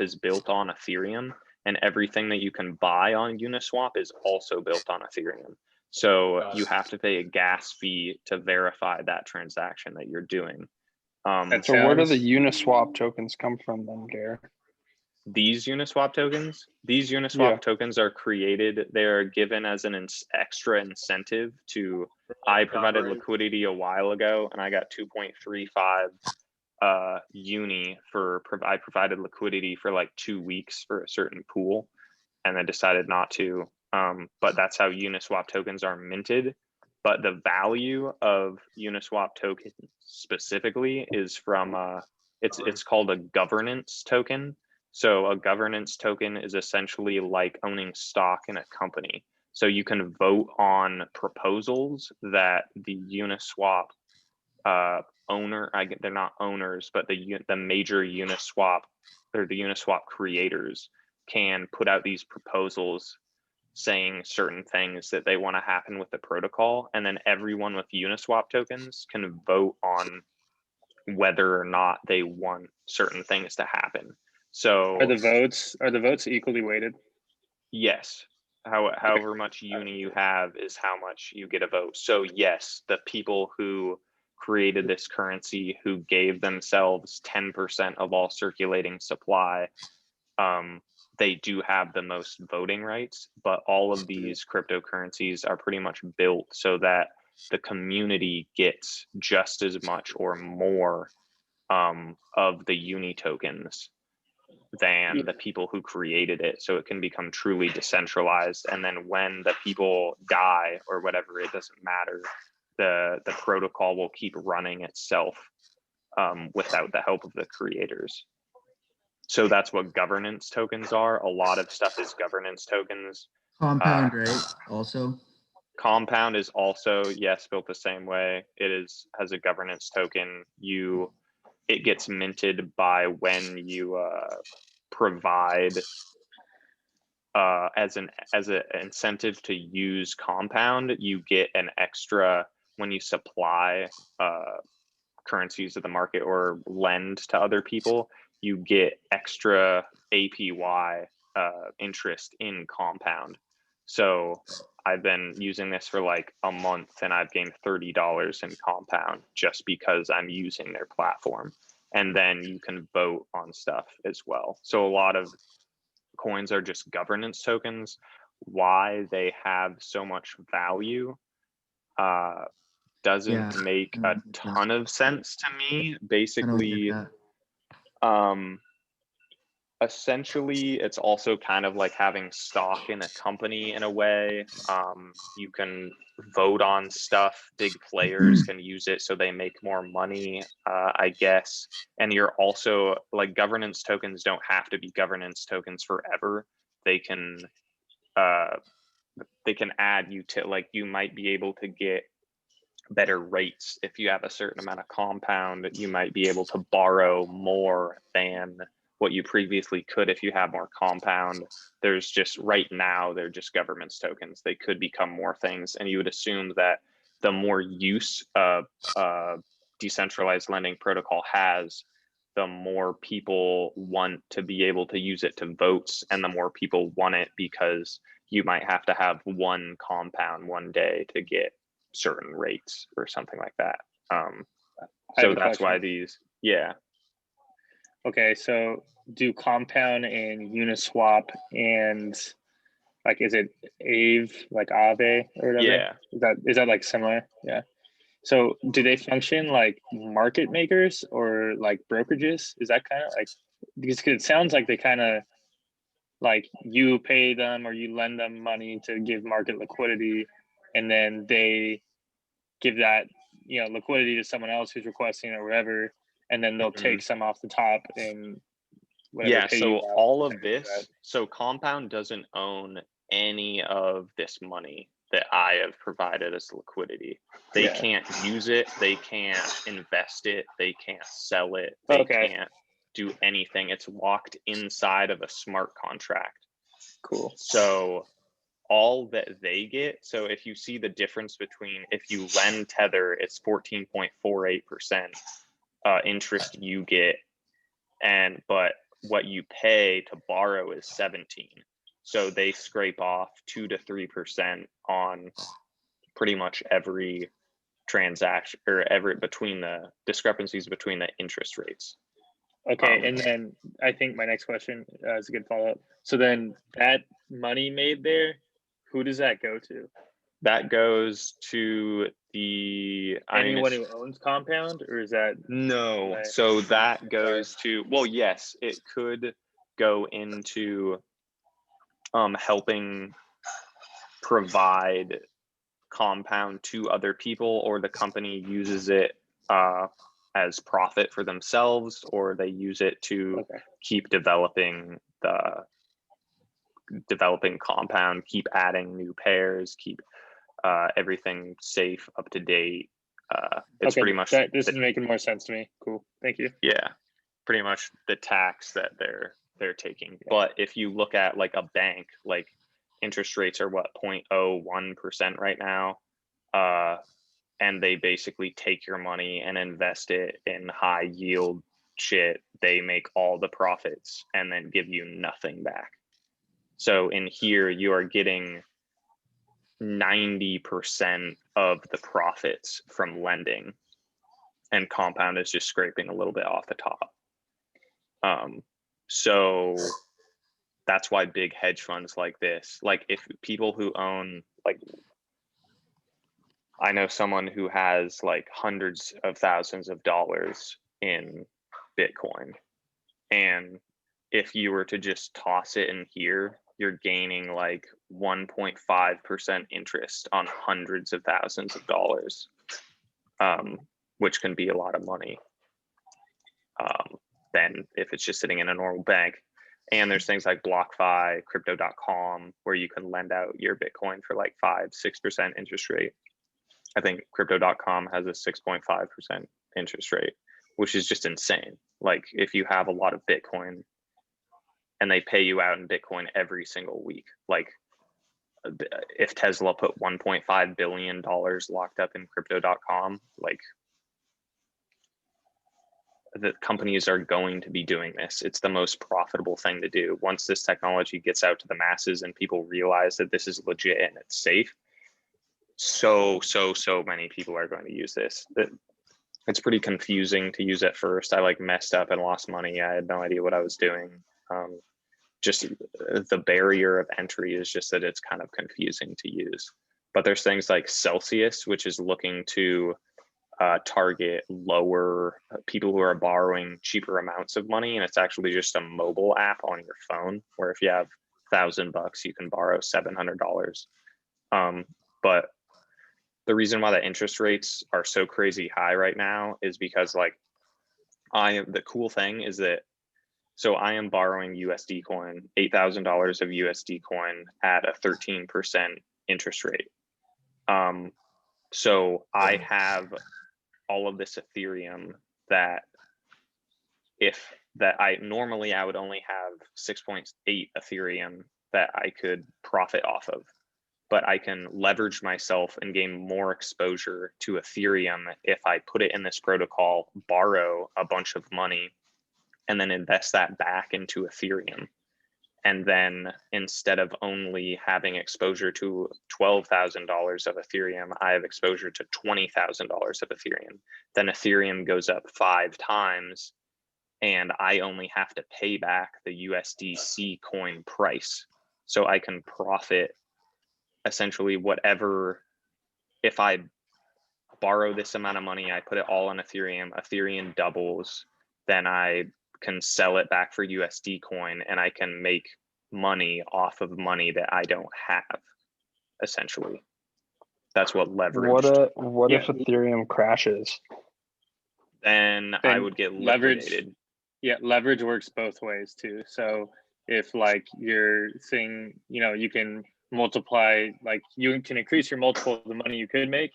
is built on Ethereum, and everything that you can buy on Uniswap is also built on Ethereum. So you have to pay a gas fee to verify that transaction that you're doing.
So where do the Uniswap tokens come from then, Gare?
These Uniswap tokens are created, they're given as an extra incentive to, I provided liquidity a while ago and I got 2.35 uni I provided liquidity for like 2 weeks for a certain pool and I decided not to, but that's how Uniswap tokens are minted. But the value of Uniswap tokens specifically is from, it's called a governance token. So a governance token is essentially like owning stock in a company. So you can vote on proposals that the Uniswap owner, they're not owners, but the major Uniswap or the Uniswap creators can put out these proposals saying certain things that they want to happen with the protocol. And then everyone with Uniswap tokens can vote on whether or not they want certain things to happen. So
are the votes equally weighted?
Yes. However much uni you have is how much you get a vote. So yes, the people who created this currency, who gave themselves 10% of all circulating supply, they do have the most voting rights, but all of these cryptocurrencies are pretty much built so that the community gets just as much or more of the uni tokens than the people who created it, so it can become truly decentralized. And then when the people die or whatever, it doesn't matter, the protocol will keep running itself without the help of the creators. So that's what governance tokens are. A lot of stuff is governance tokens.
Compound, right? Also,
Compound is also, yes, built the same way. It has a governance token. It gets minted by when you provide as an incentive to use Compound. You get an extra when you supply currencies to the market or lend to other people. You get extra APY interest in Compound. So I've been using this for like a month and I've gained $30 in Compound just because I'm using their platform. And then you can vote on stuff as well. So a lot of coins are just governance tokens. Why they have so much value doesn't make a ton of sense to me. Basically, essentially, it's also kind of like having stock in a company in a way. You can vote on stuff. Big players can use it so they make more money, I guess. And you're also like, governance tokens don't have to be governance tokens forever. They can add you to, like, you might be able to get better rates if you have a certain amount of Compound. You might be able to borrow more than what you previously could if you have more Compound. There's just, right now, they're just governance tokens. They could become more things, and you would assume that the more use decentralized lending protocol has, the more people want to be able to use it to votes, and the more people want it because you might have to have one Compound one day to get certain rates or something like that. So that's why these, yeah.
Okay, so do Compound and Uniswap and like, is it Aave, like Aave or whatever?
Yeah.
Is that like similar? Yeah. So do they function like market makers or like brokerages? Is that kind of like, because it sounds like they kind of like, you pay them or you lend them money to give market liquidity, and then they give that liquidity to someone else who's requesting it or whatever, and then they'll take some off the top and whatever.
Yeah,
pay
so
you out,
all of
whatever
this, so Compound doesn't own any of this money that I have provided as liquidity. They
Yeah.
can't use it, they can't invest it, they can't sell it, they
Okay.
can't do anything. It's locked inside of a smart contract.
Cool.
So all that they get, so if you see the difference between, if you lend Tether, it's 14.48% interest you get, but what you pay to borrow is 17. So they scrape off 2 to 3% on pretty much every transaction, or between the discrepancies between the interest rates.
Okay, and then I think my next question is a good follow-up. So then that money made there, who does that go to?
That goes to
anyone who owns Compound, or is that
no? So that goes to, well, yes, it could go into helping provide Compound to other people, or the company uses it as profit for themselves, or they use it to keep developing Compound, keep adding new pairs, keep everything safe, up to date. It's pretty much
this is making more sense to me. Cool, thank you.
Yeah, pretty much the tax that they're taking. Yeah. But if you look at like a bank, like interest rates are what, 0.01% right now, and they basically take your money and invest it in high yield shit. They make all the profits and then give you nothing back. So in here, you are getting 90% of the profits from lending, and Compound is just scraping a little bit off the top. So that's why big hedge funds like this, like if people who own, like I know someone who has like hundreds of thousands of dollars in Bitcoin, and if you were to just toss it in here, you're gaining like 1.5% interest on hundreds of thousands of dollars, which can be a lot of money than if it's just sitting in a normal bank. And there's things like BlockFi, Crypto.com, where you can lend out your Bitcoin for like 5-6% interest rate. I think Crypto.com has a 6.5% interest rate, which is just insane. Like if you have a lot of Bitcoin and they pay you out in Bitcoin every single week, like if Tesla put $1.5 billion locked up in Crypto.com, like the companies are going to be doing this. It's the most profitable thing to do. Once this technology gets out to the masses and people realize that this is legit and it's safe, so many people are going to use this. It's pretty confusing to use at first. I like messed up and lost money. I had no idea what I was doing. Just the barrier of entry is just that it's kind of confusing to use. But there's things like Celsius, which is looking to target lower people who are borrowing cheaper amounts of money, and it's actually just a mobile app on your phone where if you have $1,000 you can borrow $700. But the reason why the interest rates are so crazy high right now is because like the cool thing is that, so I am borrowing USD coin, $8,000 of USD coin at a 13% interest rate. So I have all of this Ethereum that I normally I would only have 6.8 Ethereum that I could profit off of, but I can leverage myself and gain more exposure to Ethereum if I put it in this protocol, borrow a bunch of money, and then invest that back into Ethereum. And then instead of only having exposure to $12,000 of Ethereum, I have exposure to $20,000 of Ethereum. Then Ethereum goes up 5 times and I only have to pay back the USDC coin price. So I can profit essentially whatever. If I borrow this amount of money, I put it all on Ethereum doubles, then I can sell it back for USD coin and I can make money off of money that I don't have, essentially. That's what leverage.
What
Yeah.
if Ethereum crashes?
Then I
Then
would get
leverage-
liquidated.
Yeah, leverage works both ways too. So if like your thing, you can multiply, like you can increase your multiple of the money you could make.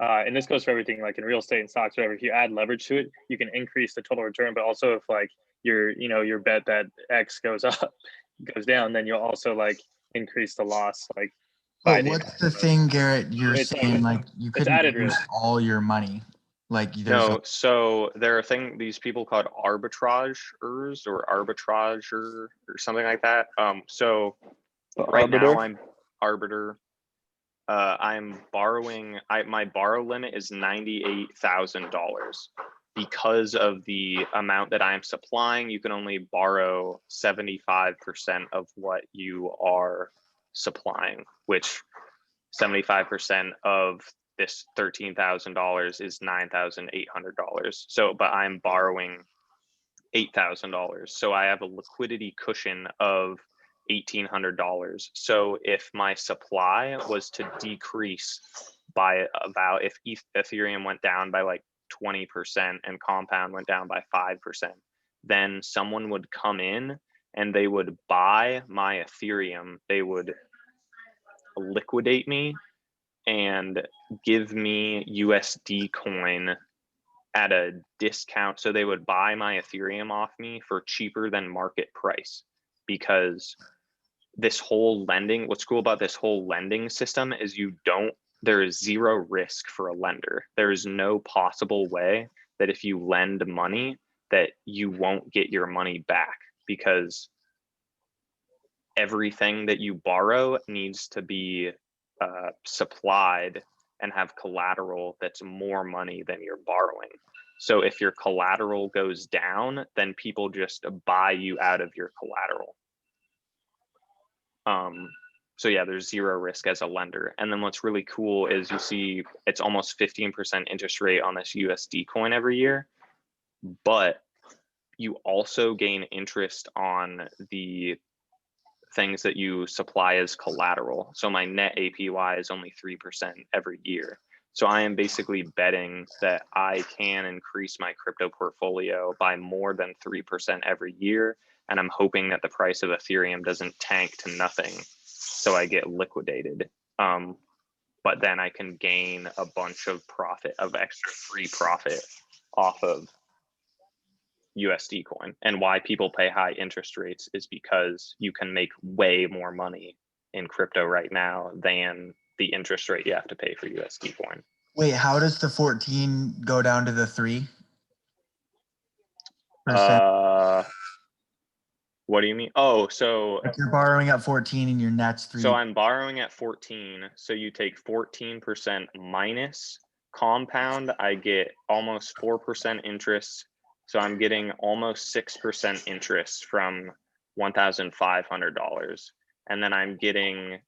And this goes for everything, like in real estate and stocks, whatever. If you add leverage to it, you can increase the total return. But also, if like your bet that X goes up, goes down, then you'll also like increase the loss. Like, by
But what's the thing, Garrett? You're
It's like-
saying like you
it's
couldn't
added
lose
risk.
all your money. Like there's
No, so there are these people called arbitrageurs or arbitrager or something like that. So
The
right
arbiter?
now I'm arbiter. I'm borrowing. My borrow limit is $98,000. Because of the amount that I am supplying, you can only borrow 75% of what you are supplying, which 75% of this $13,000 is $9,800. So, but I'm borrowing $8,000. So I have a liquidity cushion of $1,800. So if my supply was to decrease by about, if Ethereum went down by like 20% and Compound went down by 5%, then someone would come in and they would buy my Ethereum. They would liquidate me and give me USD coin at a discount. So they would buy my Ethereum off me for cheaper than market price, because this whole lending, what's cool about this whole lending system is there is zero risk for a lender. There is no possible way that if you lend money that you won't get your money back, because everything that you borrow needs to be supplied and have collateral that's more money than you're borrowing. So if your collateral goes down, then people just buy you out of your collateral. So yeah, there's zero risk as a lender. And then what's really cool is you see it's almost 15% interest rate on this USD coin every year, but you also gain interest on the things that you supply as collateral. So my net APY is only 3% every year. So I am basically betting that I can increase my crypto portfolio by more than 3% every year. And I'm hoping that the price of Ethereum doesn't tank to nothing, so I get liquidated. But then I can gain a bunch of extra free profit off of USD coin. And why people pay high interest rates is because you can make way more money in crypto right now than the interest rate you have to pay for USD coin.
Wait, how does the 14 go down to the 3%?
What do you mean? Oh, so
If you're borrowing at 14 and your net's 3.
so I'm borrowing at 14. So you take 14% minus Compound, I get almost 4% interest. So I'm getting almost 6% interest from $1,500. And then I'm getting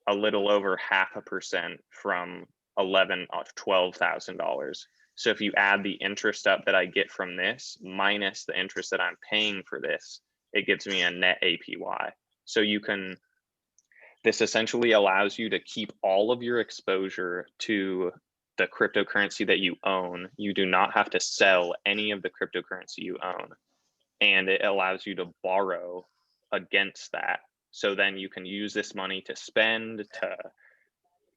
a little over 0.5% from $12,000. So if you add the interest up that I get from this minus the interest that I'm paying for this, it gives me a net APY. So this essentially allows you to keep all of your exposure to the cryptocurrency that you own. You do not have to sell any of the cryptocurrency you own. And it allows you to borrow against that. So then you can use this money to spend, to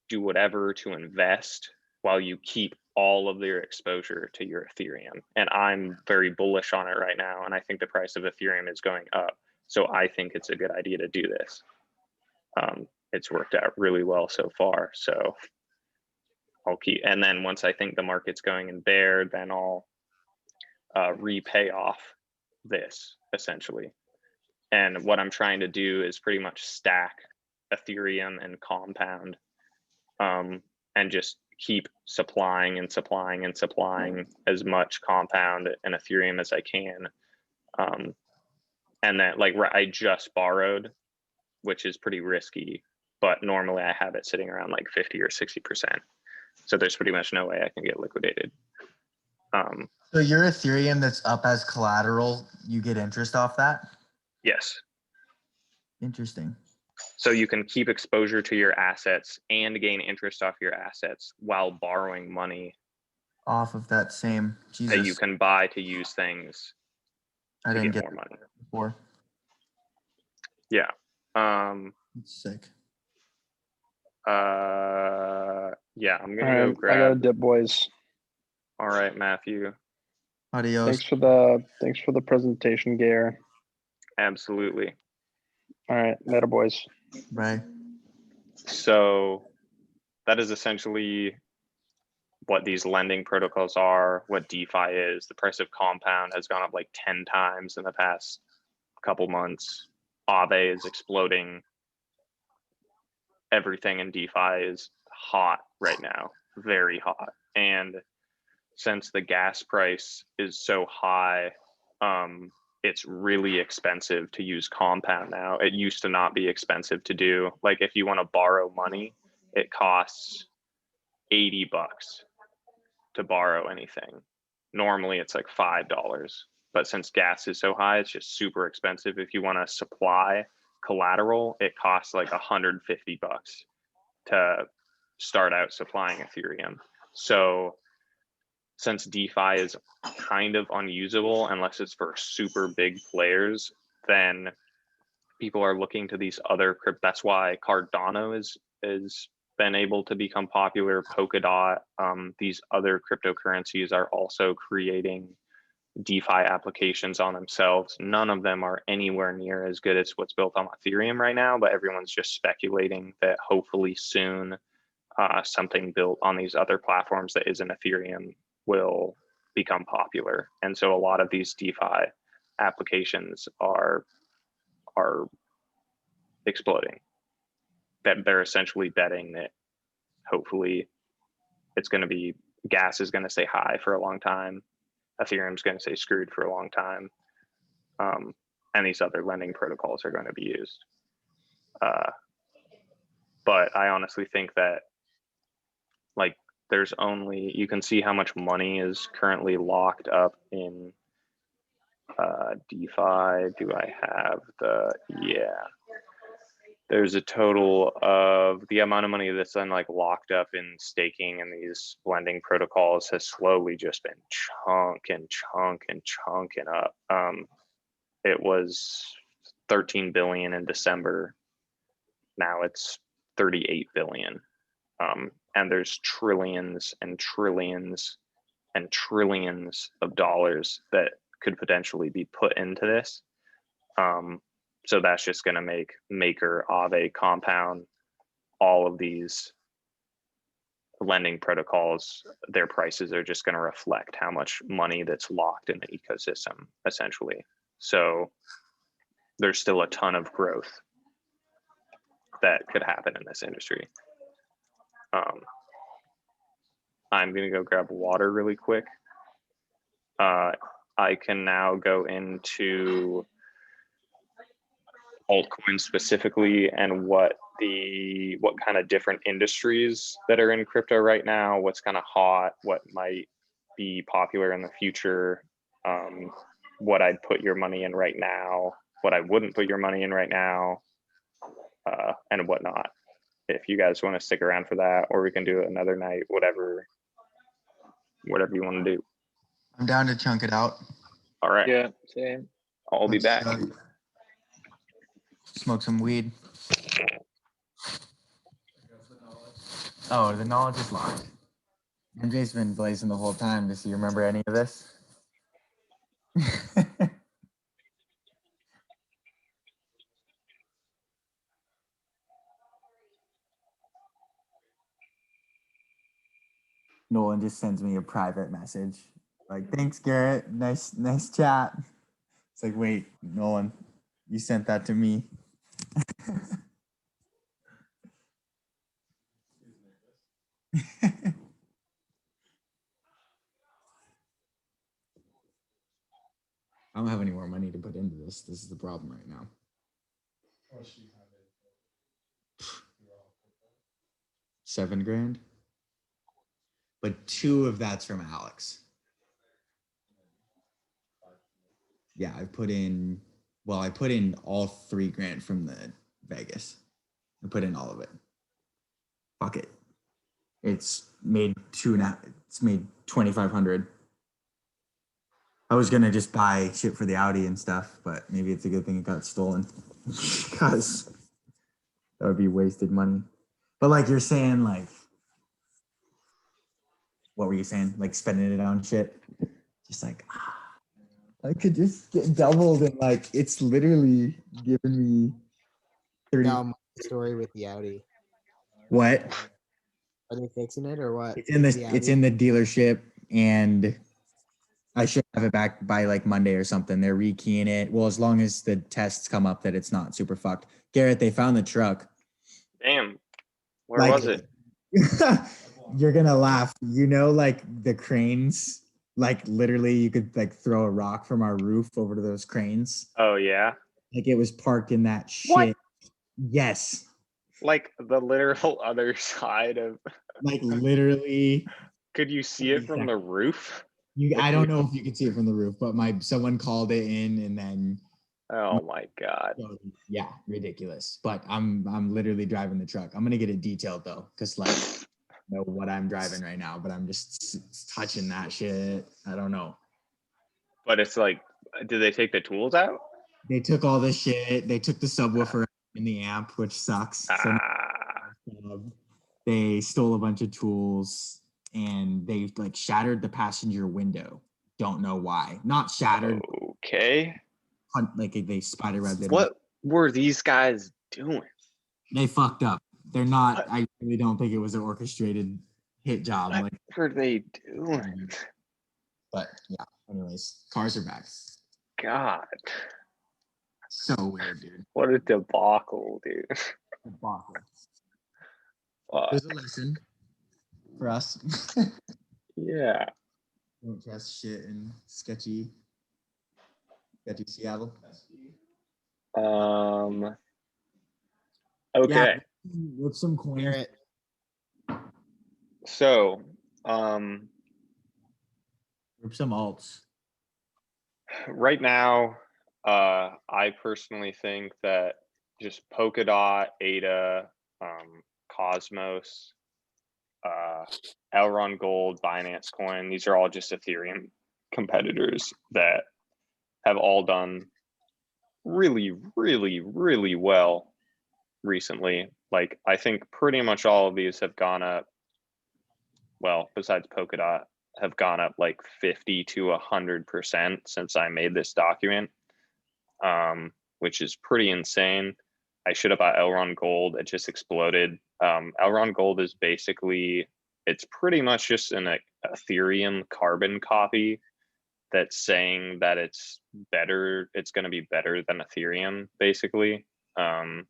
do whatever, to invest, while you keep all of your exposure to your Ethereum. And I'm very bullish on it right now. And I think the price of Ethereum is going up. So I think it's a good idea to do this. It's worked out really well so far. So I'll keep, and then once I think the market's going in bear, then I'll repay off this essentially. And what I'm trying to do is pretty much stack Ethereum and Compound, and just keep supplying and supplying and supplying as much Compound and Ethereum as I can. And then I just borrowed, which is pretty risky, but normally I have it sitting around like 50 or 60%. So there's pretty much no way I can get liquidated.
So your Ethereum that's up as collateral, you get interest off that?
Yes.
Interesting.
So you can keep exposure to your assets and gain interest off your assets while borrowing money
Off of that same Jesus.
that you can buy to use things
I
to
didn't
get
get
more money.
before.
Yeah.
It's sick.
Yeah, I'm
All
gonna go
right, I got a
grab.
dip, boys.
All right, Matthew.
Adios.
Thanks for the presentation, Gare.
Absolutely.
All right, later, boys.
Bye.
So that is essentially what these lending protocols are, what DeFi is. The price of Compound has gone up like 10 times in the past couple months. Aave is exploding. Everything in DeFi is hot right now, very hot. And since the gas price is so high, it's really expensive to use Compound now. It used to not be expensive to do. Like if you want to borrow money, it costs $80 to borrow anything. Normally it's like $5, but since gas is so high, it's just super expensive. If you want to supply collateral, it costs like $150 to start out supplying Ethereum. So since DeFi is kind of unusable unless it's for super big players, then people are looking to these other crypto. That's why Cardano is been able to become popular. Polkadot, these other cryptocurrencies are also creating DeFi applications on themselves. None of them are anywhere near as good as what's built on Ethereum right now, but everyone's just speculating that hopefully soon something built on these other platforms that isn't Ethereum will become popular. And so a lot of these DeFi applications are exploding. That they're essentially betting that hopefully it's going to be, gas is going to stay high for a long time, Ethereum's going to stay screwed for a long time, and these other lending protocols are going to be used. But I honestly think that like there's only, you can see how much money is currently locked up in DeFi. Do I have the, yeah. There's a total of the amount of money that's then like locked up in staking and these lending protocols has slowly just been chunking up. It was 13 billion in December. Now it's 38 billion. And there's trillions and trillions and trillions of dollars that could potentially be put into this. So that's just going to make Maker, Aave, Compound, all of these lending protocols, their prices are just going to reflect how much money that's locked in the ecosystem, essentially. So there's still a ton of growth that could happen in this industry. I'm going to go grab water really quick. I can now go into altcoins specifically and what kind of different industries that are in crypto right now, what's kind of hot, what might be popular in the future, what I'd put your money in right now, what I wouldn't put your money in right now, and whatnot. If you guys want to stick around for that, or we can do it another night, whatever you want to do.
I'm down to chunk it out.
All right.
Yeah, same.
I'll be back.
Smoke some weed. Oh, the knowledge is locked. MJ's been blazing the whole time. Does he remember any of this? Nolan just sends me a private message. Like, thanks, Garrett. Nice chat. It's like, wait, Nolan, you sent that to me. I don't have any more money to put into this. This is the problem right now. $7,000. But 2 of that's from Alex. Yeah, I put in all $3,000 from the Vegas. I put in all of it. Fuck it. It's made it's made 2,500. I was gonna just buy shit for the Audi and stuff, but maybe it's a good thing it got stolen because that would be wasted money. But like you're saying, like, what were you saying? Like spending it on shit, just like I could just get doubled, and like it's literally giving me 30.
Story with the Audi.
What?
Are they fixing it or what?
It's in the dealership, and I should have it back by like Monday or something. They're rekeying it. Well, as long as the tests come up that it's not super fucked. Garrett, they found the truck.
Damn. Where was it?
You're gonna laugh. You know, like the cranes, like literally you could like throw a rock from our roof over to those cranes.
Oh yeah.
Like it was parked in that shit.
What?
Yes.
Like the literal other side of.
Like literally.
Could you see it from the roof?
I don't know if you could see it from the roof, but someone called it in, and then.
Oh my god.
Yeah, ridiculous. But I'm literally driving the truck. I'm gonna get it detailed though, because like I know what I'm driving right now, but I'm just touching that shit. I don't know.
But it's like, did they take the tools out?
They took all this shit. They took the subwoofer in the amp, which sucks. So they stole a bunch of tools, and they like shattered the passenger window. Don't know why. Not shattered.
Okay.
Like they spider webbed it.
What were these guys doing?
They fucked up. They're not. What? I really don't think it was an orchestrated hit job.
What were they doing?
But yeah. Anyways, cars are back.
God.
So weird, dude.
What a debacle, dude.
Debacle.
Fuck.
There's a lesson for us.
Yeah.
Don't trust shit in sketchy Seattle.
Okay.
Yeah, with some coin.
So,
some alts.
Right now, I personally think that just Polkadot, ADA, Cosmos, Elrond Gold, Binance Coin, these are all just Ethereum competitors that have all done really, really, really well recently. Like, I think pretty much all of these have gone up, well, besides Polkadot, have gone up like 50 to 100% since I made this document, which is pretty insane. I should have bought Elrond Gold. It just exploded. Elrond Gold is basically, it's pretty much just an Ethereum carbon copy that's saying that it's better. It's going to be better than Ethereum, basically.
Elrond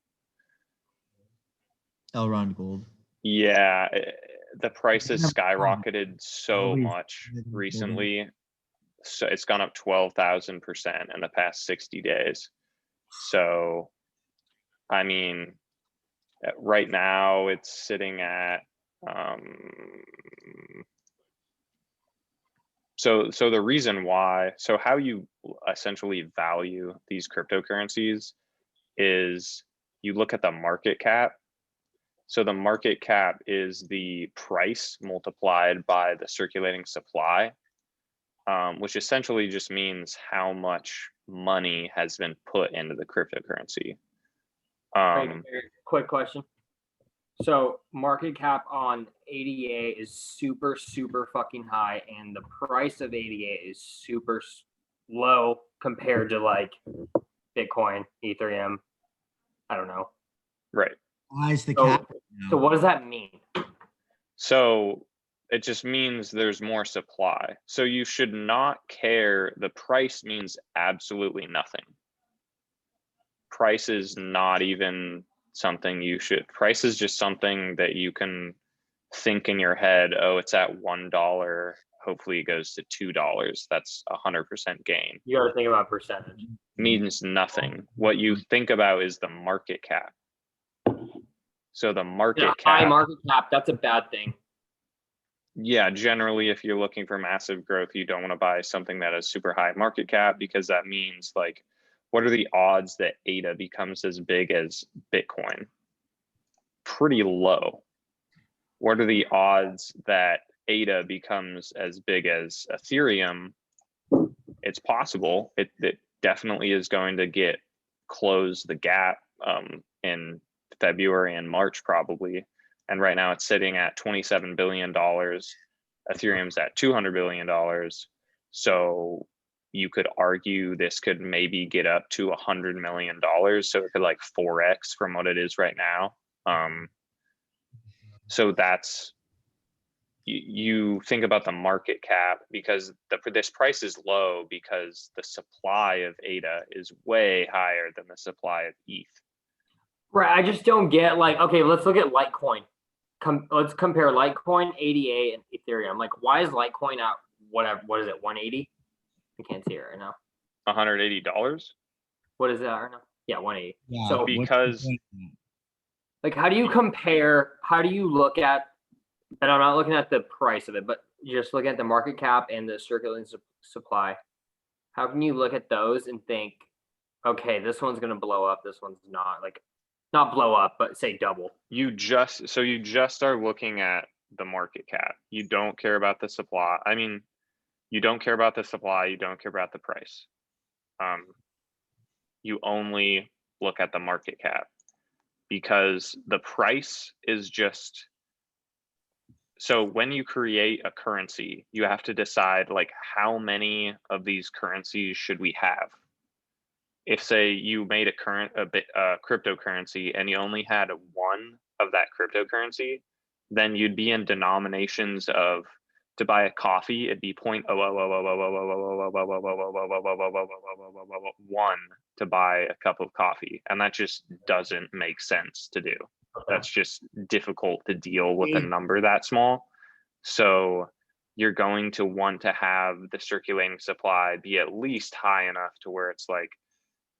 Gold.
Yeah, the price has skyrocketed so much recently. So it's gone up 12,000% in the past 60 days. So, I mean, right now it's sitting at, so the reason why, so how you essentially value these cryptocurrencies is you look at the market cap. So the market cap is the price multiplied by the circulating supply, which essentially just means how much money has been put into the cryptocurrency.
Quick question. So market cap on ADA is super, super fucking high, and the price of ADA is super low compared to like Bitcoin, Ethereum. I don't know.
Right.
Why is the cap?
So what does that mean?
So it just means there's more supply. So you should not care. The price means absolutely nothing. Price is not even something you should. Price is just something that you can think in your head, oh, it's at $1. Hopefully it goes to $2. That's 100% gain.
You got to think about percentage.
Means nothing. What you think about is the market cap. So the market cap.
High market cap, that's a bad thing.
Yeah, generally, if you're looking for massive growth, you don't want to buy something that has super high market cap, because that means like, what are the odds that ADA becomes as big as Bitcoin? pretty low. What are the odds that ADA becomes as big as Ethereum? It's possible. It definitely is going to close the gap in February and March probably. And right now it's sitting at $27 billion. Ethereum's at $200 billion. So you could argue this could maybe get up to $100 million. So it could like 4x from what it is right now. So that's, you think about the market cap, because this price is low because the supply of ADA is way higher than the supply of ETH.
Right. I just don't get like, okay, let's look at Litecoin. Let's compare Litecoin, ADA, and Ethereum. Like, why is Litecoin at what is it, 180? I can't see it right now.
$180?
What is that right now? Yeah, 180.
Yeah,
So
because
like, how do you compare? How do you look at? And I'm not looking at the price of it, but just looking at the market cap and the circulating supply. How can you look at those and think, okay, this one's going to blow up, this one's not? Like, not blow up, but say double.
you just are looking at the market cap. You don't care about the supply. I mean, you don't care about the supply, you don't care about the price. You only look at the market cap, because the price is just, so when you create a currency, you have to decide like how many of these currencies should we have. If say you made a cryptocurrency and you only had one of that cryptocurrency, then you'd be in denominations of, to buy a coffee, it'd be 0.000000001 to buy a cup of coffee, and that just doesn't make sense to do. That's just difficult to deal with a number that small. So you're going to want to have the circulating supply be at least high enough to where it's like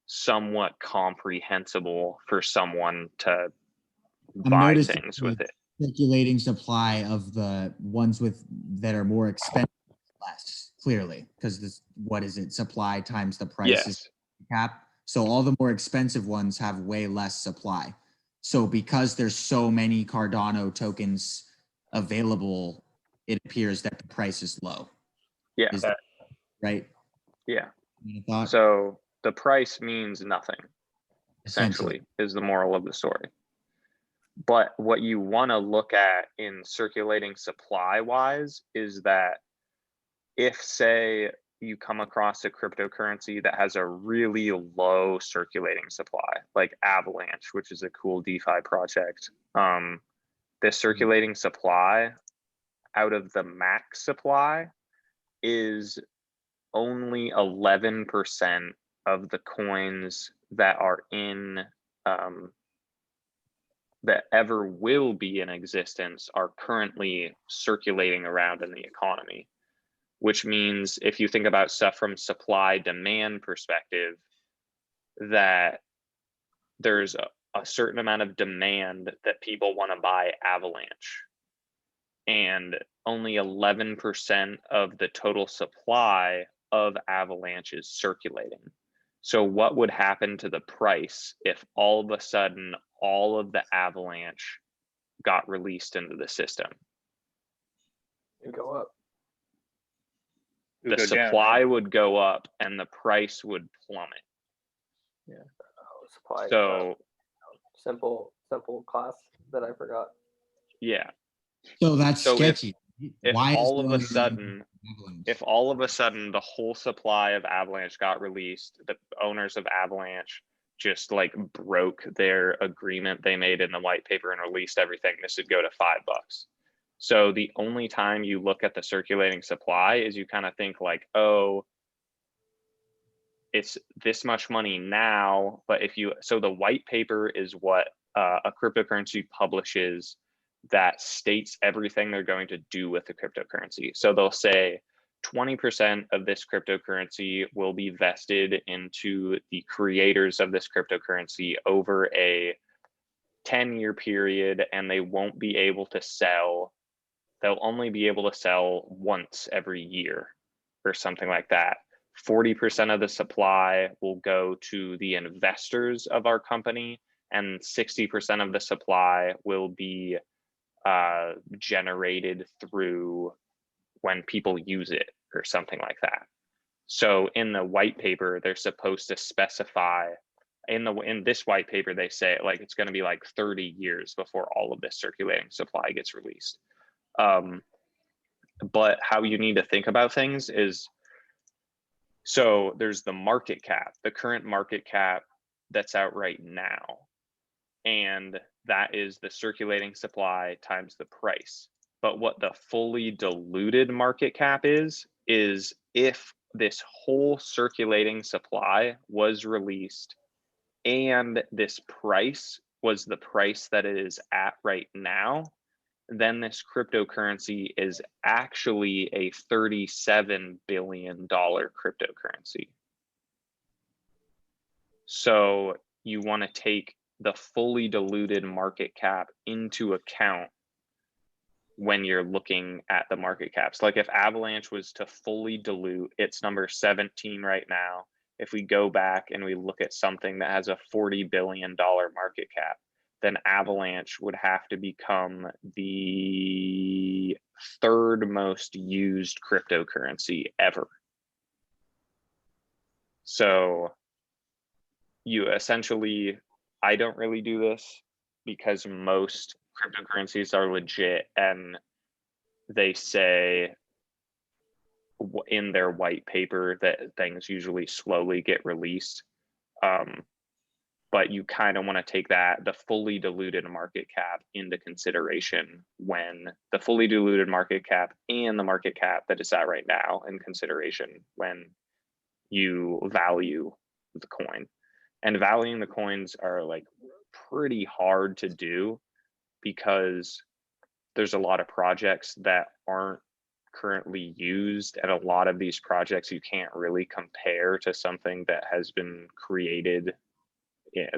somewhat comprehensible for someone to buy things with it.
Circulating supply of the ones that are more expensive, less clearly, because this, what is it? Supply times the price is cap. So all the more expensive ones have way less supply. So because there's so many Cardano tokens available, it appears that the price is low.
Yeah.
Is that right?
Yeah. So the price means nothing, essentially, is the moral of the story. But what you want to look at in circulating supply wise is that if, say, you come across a cryptocurrency that has a really low circulating supply, like Avalanche, which is a cool DeFi project, the circulating supply out of the max supply is only 11% of the coins that are in that ever will be in existence are currently circulating around in the economy, which means if you think about stuff from supply demand perspective, that there's a certain amount of demand that people want to buy Avalanche, and only 11% of the total supply of Avalanche is circulating. So what would happen to the price if all of a sudden all of the Avalanche got released into the system?
It'd go up.
The supply would go up and the price would plummet.
Yeah. Supply.
So
simple class that I forgot.
Yeah.
So that's sketchy.
If all of a sudden the whole supply of Avalanche got released, the owners of Avalanche just like broke their agreement they made in the white paper and released everything, this would go to $5. So the only time you look at the circulating supply is you kind of think like, oh, it's this much money now, but so the white paper is what a cryptocurrency publishes that states everything they're going to do with the cryptocurrency. So they'll say 20% of this cryptocurrency will be vested into the creators of this cryptocurrency over a 10-year period, and they won't be able to sell. They'll only be able to sell once every year or something like that. 40% of the supply will go to the investors of our company, and 60% of the supply will be generated through when people use it or something like that. So in the white paper, they're supposed to specify in this white paper, they say like it's going to be like 30 years before all of this circulating supply gets released. But how you need to think about things is, so there's the market cap, the current market cap that's out right now. And that is the circulating supply times the price. But what the fully diluted market cap is if this whole circulating supply was released and this price was the price that it is at right now, then this cryptocurrency is actually a $37 billion cryptocurrency. So you want to take the fully diluted market cap into account when you're looking at the market caps. Like if Avalanche was to fully dilute, it's number 17 right now. If we go back and we look at something that has a $40 billion market cap, then Avalanche would have to become the third most used cryptocurrency ever. So you essentially, I don't really do this because most cryptocurrencies are legit and they say in their white paper that things usually slowly get released. But you kind of want to take the fully diluted market cap into consideration when the fully diluted market cap and the market cap that is at right now in consideration when you value the coin. And valuing the coins are like pretty hard to do because there's a lot of projects that aren't currently used, and a lot of these projects you can't really compare to something that has been created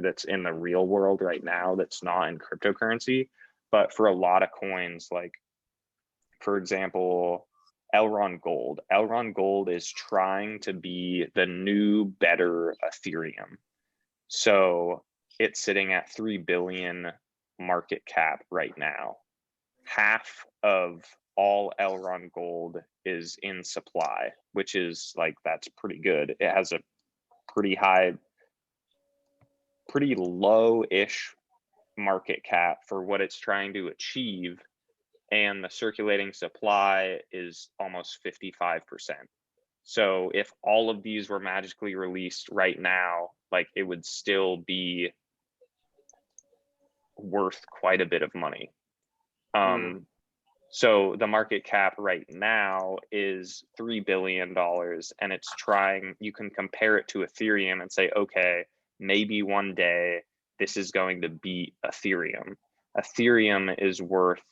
that's in the real world right now that's not in cryptocurrency. But for a lot of coins, like for example, Elrond Gold is trying to be the new better Ethereum. So it's sitting at 3 billion market cap right now. Half of all Elrond Gold is in supply, which is like, that's pretty good. It has a pretty high, pretty low-ish market cap for what it's trying to achieve, and the circulating supply is almost 55%. So if all of these were magically released right now, like it would still be worth quite a bit of money. So the market cap right now is $3 billion, and it's trying, you can compare it to Ethereum and say, okay, maybe one day this is going to beat Ethereum. Ethereum is worth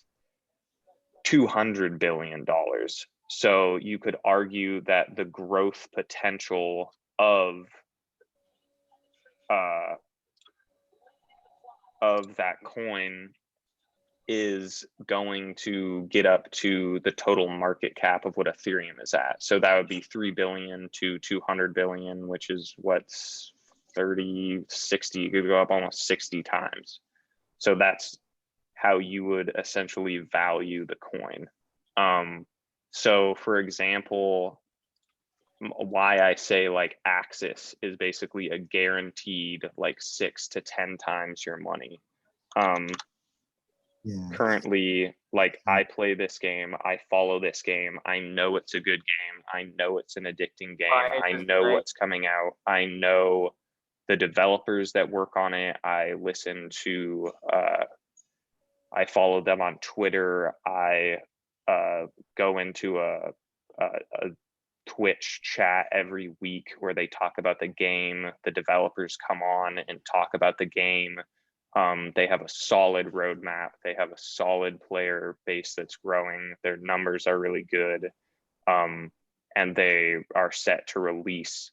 $200 billion. So you could argue that the growth potential of that coin is going to get up to the total market cap of what Ethereum is at. So that would be 3 billion to 200 billion, which is what's 30, 60, you could go up almost 60 times. So that's how you would essentially value the coin. So for example, why I say like Axis is basically a guaranteed like 6 to 10 times your money. Currently, like I play this game, I follow this game, I know it's a good game, I know it's an addicting game, I know what's coming out, I know the developers that work on it, I listen to, I follow them on Twitter, I go into a Twitch chat every week where they talk about the game, the developers come on and talk about the game. They have a solid roadmap. They have a solid player base that's growing. Their numbers are really good. And they are set to release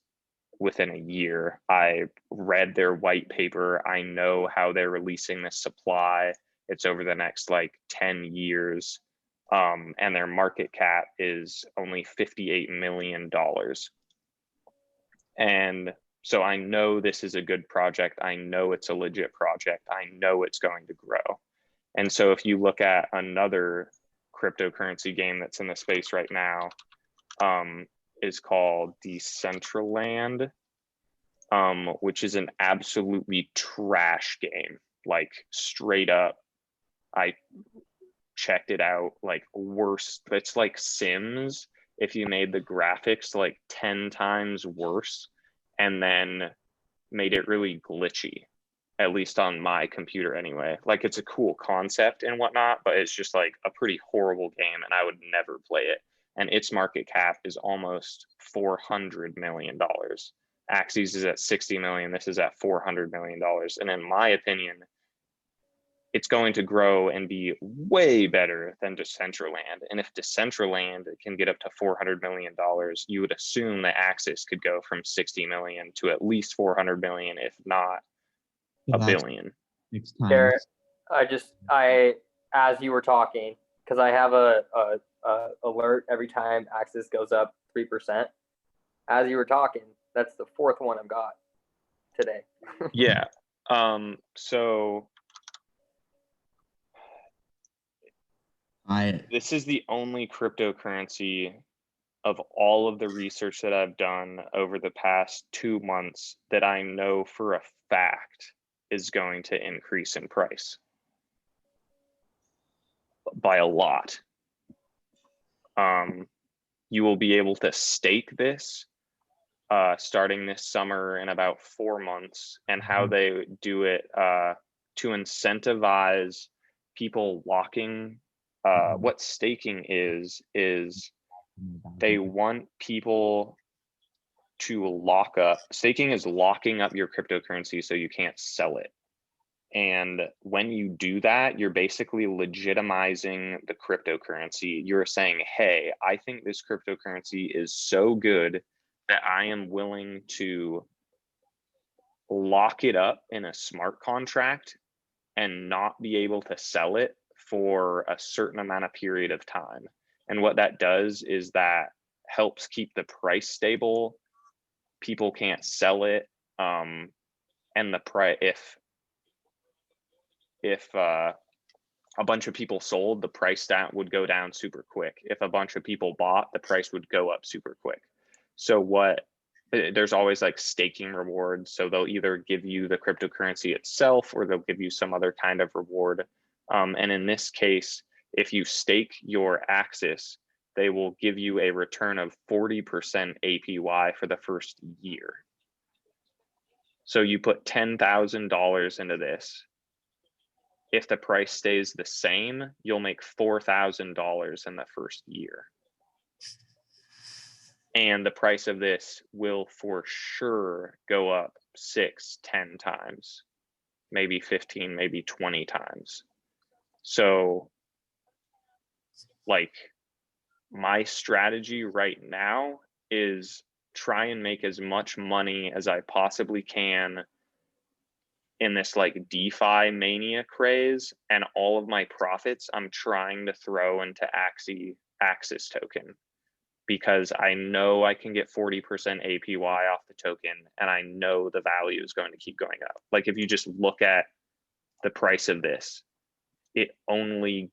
within a year. I read their white paper. I know how they're releasing this supply. It's over the next like 10 years. And their market cap is only $58 million. And So I know this is a good project. I know it's a legit project. I know it's going to grow. And so if you look at another cryptocurrency game that's in the space right now, is called Decentraland, which is an absolutely trash game. Like straight up, I checked it out, like worse. It's like Sims if you made the graphics like 10 times worse and then made it really glitchy, at least on my computer anyway. Like it's a cool concept and whatnot, but it's just like a pretty horrible game and I would never play it. And its market cap is almost $400 million. Axie's is at 60 million. This is at $400 million. And in my opinion, it's going to grow and be way better than Decentraland. And if Decentraland can get up to $400 million, you would assume that Axis could go from 60 million to at least 400 million, if not
So
a
that's
billion.
6 times.
Garrett, as you were talking, because I have a alert every time Axis goes up 3%. As you were talking, that's the fourth one I've got today.
Yeah. So this is the only cryptocurrency of all of the research that I've done over the past 2 months that I know for a fact is going to increase in price by a lot. You will be able to stake this starting this summer in about 4 months, and how they do it to incentivize people locking. What staking is they want people to lock up. Staking is locking up your cryptocurrency so you can't sell it. And when you do that, you're basically legitimizing the cryptocurrency. You're saying, hey, I think this cryptocurrency is so good that I am willing to lock it up in a smart contract and not be able to sell it for a certain amount of period of time. And what that does is that helps keep the price stable. People can't sell it. And the price, if a bunch of people sold, the price stat would go down super quick. If a bunch of people bought, the price would go up super quick. So there's always like staking rewards. So they'll either give you the cryptocurrency itself or they'll give you some other kind of reward. And in this case, if you stake your Axis, they will give you a return of 40% APY for the first year. So you put $10,000 into this. If the price stays the same, you'll make $4,000 in the first year. And the price of this will for sure go up 6, 10 times, maybe 15, maybe 20 times. So like my strategy right now is try and make as much money as I possibly can in this like DeFi mania craze, and all of my profits I'm trying to throw into Axis token, because I know I can get 40% APY off the token, and I know the value is going to keep going up. Like if you just look at the price of this, it's only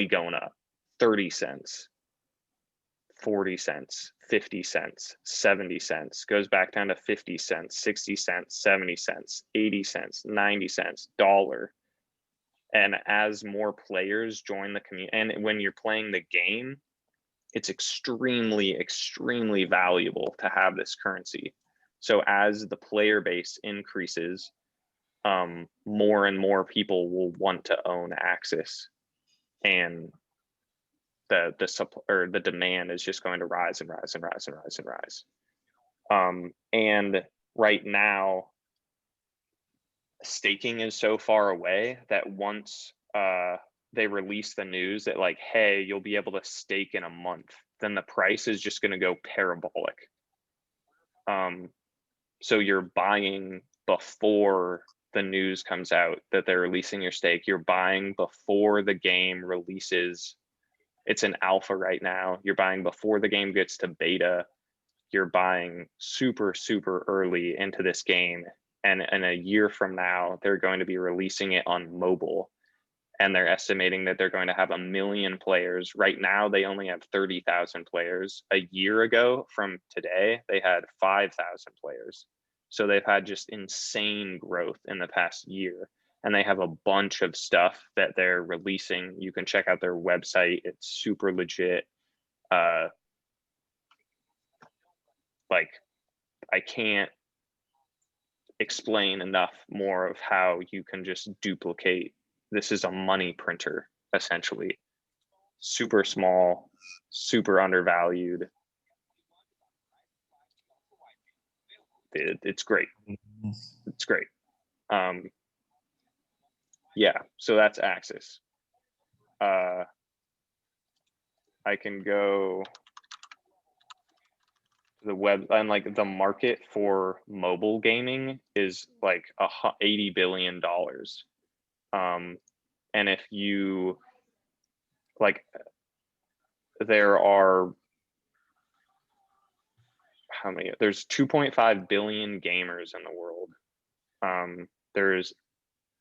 going up 30 cents, 40 cents, 50 cents, 70 cents, goes back down to 50 cents, 60 cents, 70 cents, 80 cents, 90 cents, dollar. And as more players join the community, and when you're playing the game, it's extremely, extremely valuable to have this currency. So as the player base increases, more and more people will want to own Axis, and the demand is just going to rise and rise and rise and rise and rise. And right now, staking is so far away that once they release the news that like, hey, you'll be able to stake in a month, then the price is just going to go parabolic. So you're buying before the news comes out that they're releasing your stake. You're buying before the game releases. It's in alpha right now. You're buying before the game gets to beta. you're buying super, super early into this game. And in a year from now, they're going to be releasing it on mobile. And they're estimating that they're going to have 1 million players. Right now, they only have 30,000 players. A year ago from today, they had 5,000 players. So they've had just insane growth in the past year. And they have a bunch of stuff that they're releasing. You can check out their website. It's super legit. Like, I can't explain enough more of how you can just duplicate. This is a money printer, essentially. Super small, super undervalued. It's great. It's great. Yeah, so that's Axis. I can go the web, and like the market for mobile gaming is like $80 billion. And if you like, there are how many? There's 2.5 billion gamers in the world. There's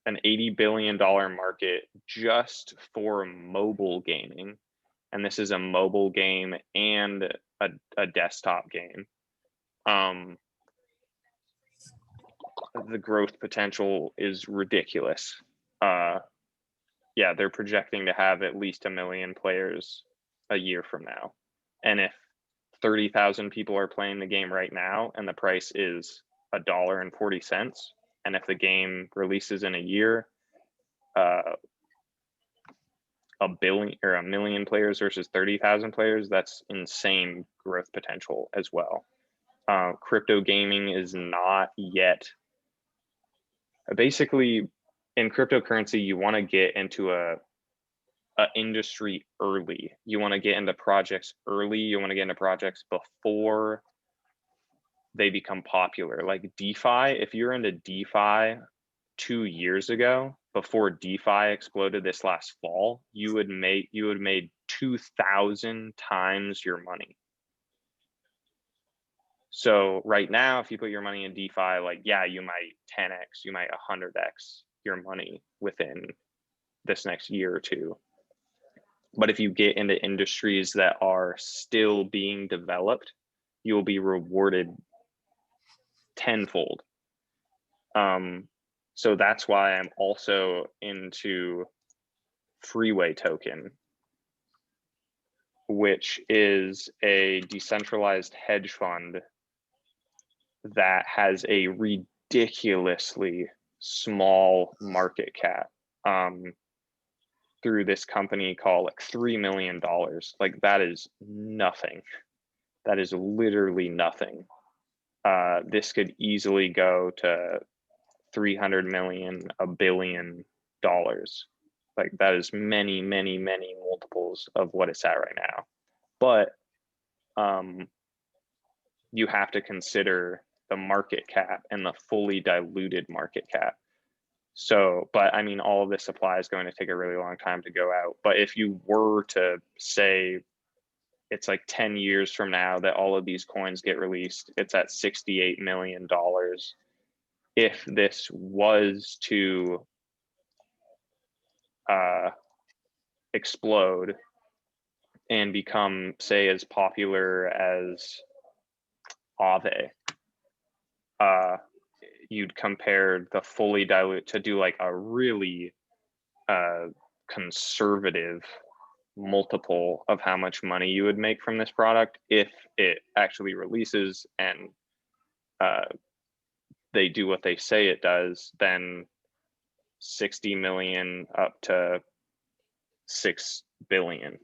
an $80 billion market just for mobile gaming. And this is a mobile game and a desktop game. The growth potential is ridiculous. Yeah, they're projecting to have at least 1 million players a year from now. And if 30,000 people are playing the game right now and the price is $1.40, and if the game releases in a year, 1 million players versus 30,000 players, that's insane growth potential as well. Crypto gaming is not yet, basically in cryptocurrency, you want to get into a industry early. You want to get into projects early. You want to get into projects before they become popular. Like DeFi, if you're into DeFi 2 years ago, before DeFi exploded this last fall, you would made 2,000 times your money. So right now, if you put your money in DeFi, like, yeah, you might 10x, you might 100x your money within this next year or two. But if you get into industries that are still being developed, you will be rewarded tenfold. So that's why I'm also into Freeway Token, which is a decentralized hedge fund that has a ridiculously small market cap through this company called like $3 million. Like, that is nothing. That is literally nothing. This could easily go to 300 million, $1 billion. Like, that is many, many, many multiples of what it's at right now. But you have to consider the market cap and the fully diluted market cap. So, but I mean, all of this supply is going to take a really long time to go out. But if you were to say it's like 10 years from now that all of these coins get released, it's at $68 million. If this was to explode and become, say, as popular as Aave, you'd compare the fully dilute to do like a really conservative multiple of how much money you would make from this product if it actually releases and they do what they say it does. Then 60 million up to 6 billion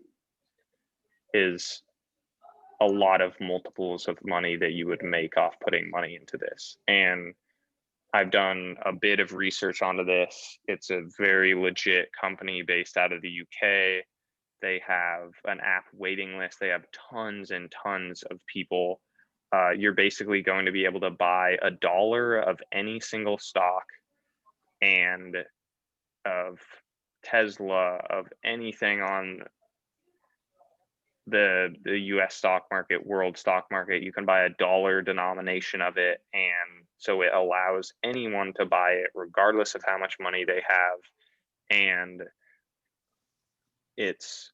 is a lot of multiples of money that you would make off putting money into this. And I've done a bit of research onto this. It's a very legit company based out of the UK. They have an app waiting list. They have tons and tons of people. You're basically going to be able to buy $1 of any single stock and of Tesla, of anything on the US stock market, world stock market. You can buy a dollar denomination of it, and so it allows anyone to buy it regardless of how much money they have, and it's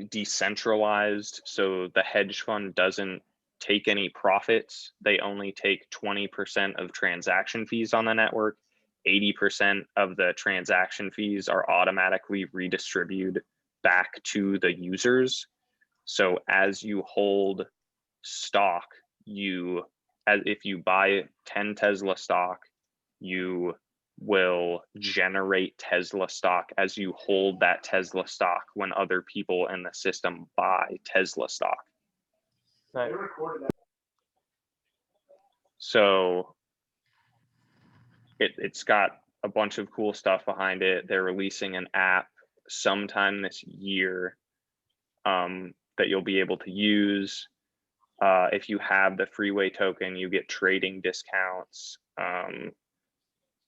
decentralized, so the hedge fund doesn't take any profits. They only take 20% of transaction fees on the network. 80% of the transaction fees are automatically redistributed back to the users. So as you hold stock, if you buy 10 Tesla stock, you will generate Tesla stock as you hold that Tesla stock when other people in the system buy Tesla stock.
Right.
So it's got a bunch of cool stuff behind it. They're releasing an app sometime this year that you'll be able to use. If you have the Freeway token, you get trading discounts.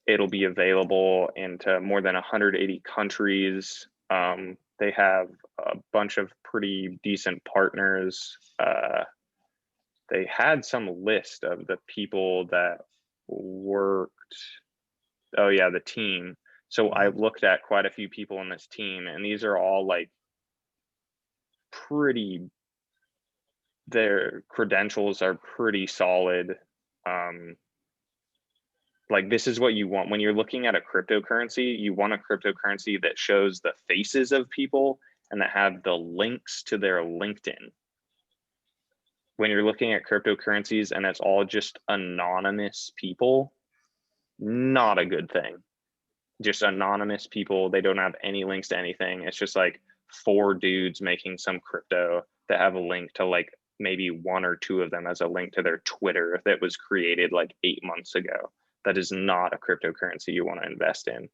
It'll be available into more than 180 countries. They have a bunch of pretty decent partners. They had some list of the people that worked. Oh yeah, the team. So I've looked at quite a few people in this team, and these are all like their credentials are pretty solid. Like this is what you want when you're looking at a cryptocurrency. You want a cryptocurrency that shows the faces of people and that have the links to their LinkedIn. When you're looking at cryptocurrencies and it's all just anonymous people, not a good thing. Just anonymous people. They don't have any links to anything. It's just like 4 dudes making some crypto that have a link to like maybe 1 or 2 of them as a link to their Twitter that was created like 8 months ago. That is not a cryptocurrency you want to invest in.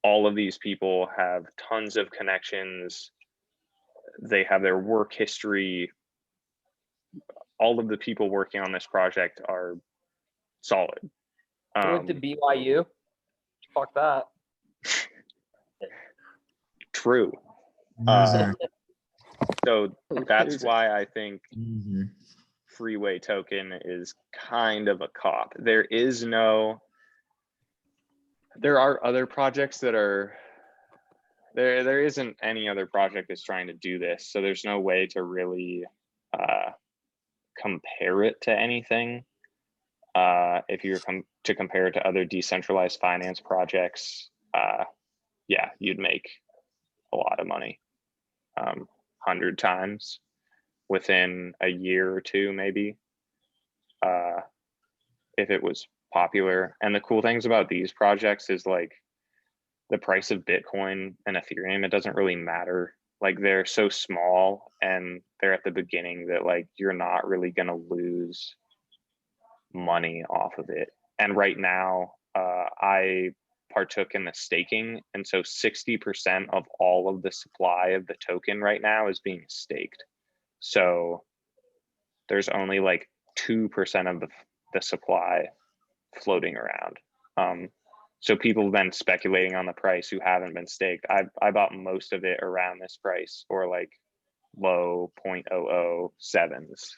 All of these people have tons of connections. They have their work history. All of the people working on this project are solid.
Went to BYU. Fuck that.
True. So that's why I think Freeway token is kind of a cop. There are other projects that are there isn't any other project that's trying to do this, so there's no way to really compare it to anything. If you're to compare it to other decentralized finance projects, yeah, you'd make a lot of money, 100 times within a year or 2, maybe, if it was popular. And the cool things about these projects is like the price of Bitcoin and Ethereum, it doesn't really matter. Like they're so small and they're at the beginning that like you're not really going to lose money off of it. And right now, I partook in the staking, and so 60% of all of the supply of the token right now is being staked. So there's only like 2% of the supply floating around. So people have been speculating on the price who haven't been staked. I bought most of it around this price, or like low 0.007s.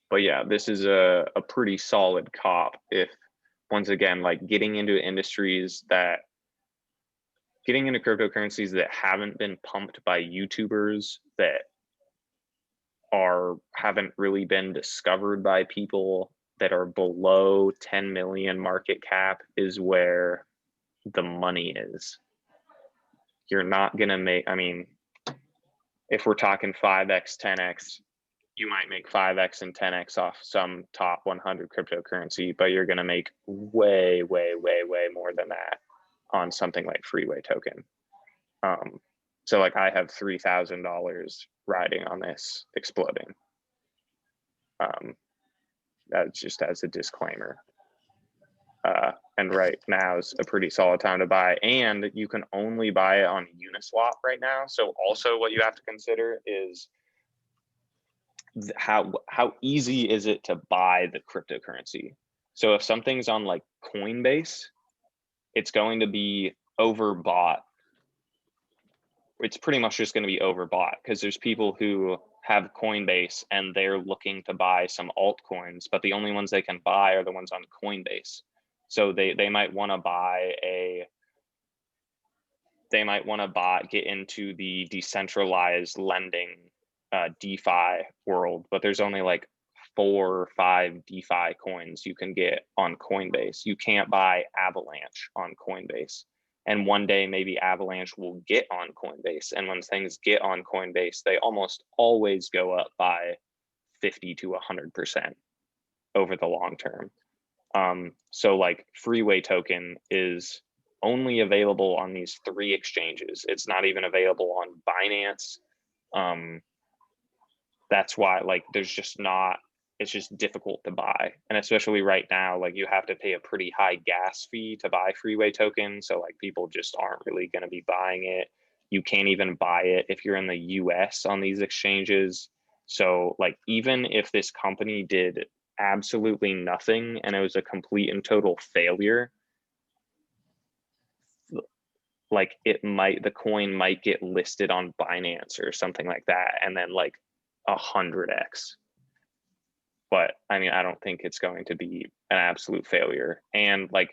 But yeah, this is a pretty solid cop. If once again, like getting into cryptocurrencies that haven't been pumped by YouTubers, that haven't really been discovered by people, that are below 10 million market cap, is where the money is. You're not gonna make, I mean, if we're talking 5x, 10x, you might make 5x and 10x off some top 100 cryptocurrency, but you're gonna make way, way, way, way more than that on something like Freeway token. So like I have $3,000 riding on this exploding. That's just as a disclaimer. And right now is a pretty solid time to buy, and you can only buy it on Uniswap right now. So also what you have to consider is how easy is it to buy the cryptocurrency. So if something's on like Coinbase, it's going to be overbought it's pretty much just going to be overbought because there's people who have Coinbase and they're looking to buy some altcoins, but the only ones they can buy are the ones on Coinbase. So they might want to get into the decentralized lending DeFi world, but there's only like 4 or 5 DeFi coins you can get on Coinbase. You can't buy Avalanche on Coinbase. And one day maybe Avalanche will get on Coinbase. And when things get on Coinbase, they almost always go up by 50 to 100% over the long term. So like Freeway token is only available on these 3 exchanges. It's not even available on Binance. That's why like there's just not, it's just difficult to buy. And especially right now, like you have to pay a pretty high gas fee to buy Freeway token. So like people just aren't really going to be buying it. You can't even buy it if you're in the US on these exchanges. So like even if this company did absolutely nothing and it was a complete and total failure, like the coin might get listed on Binance or something like that, and then like 100x. But I mean, I don't think it's going to be an absolute failure. And like,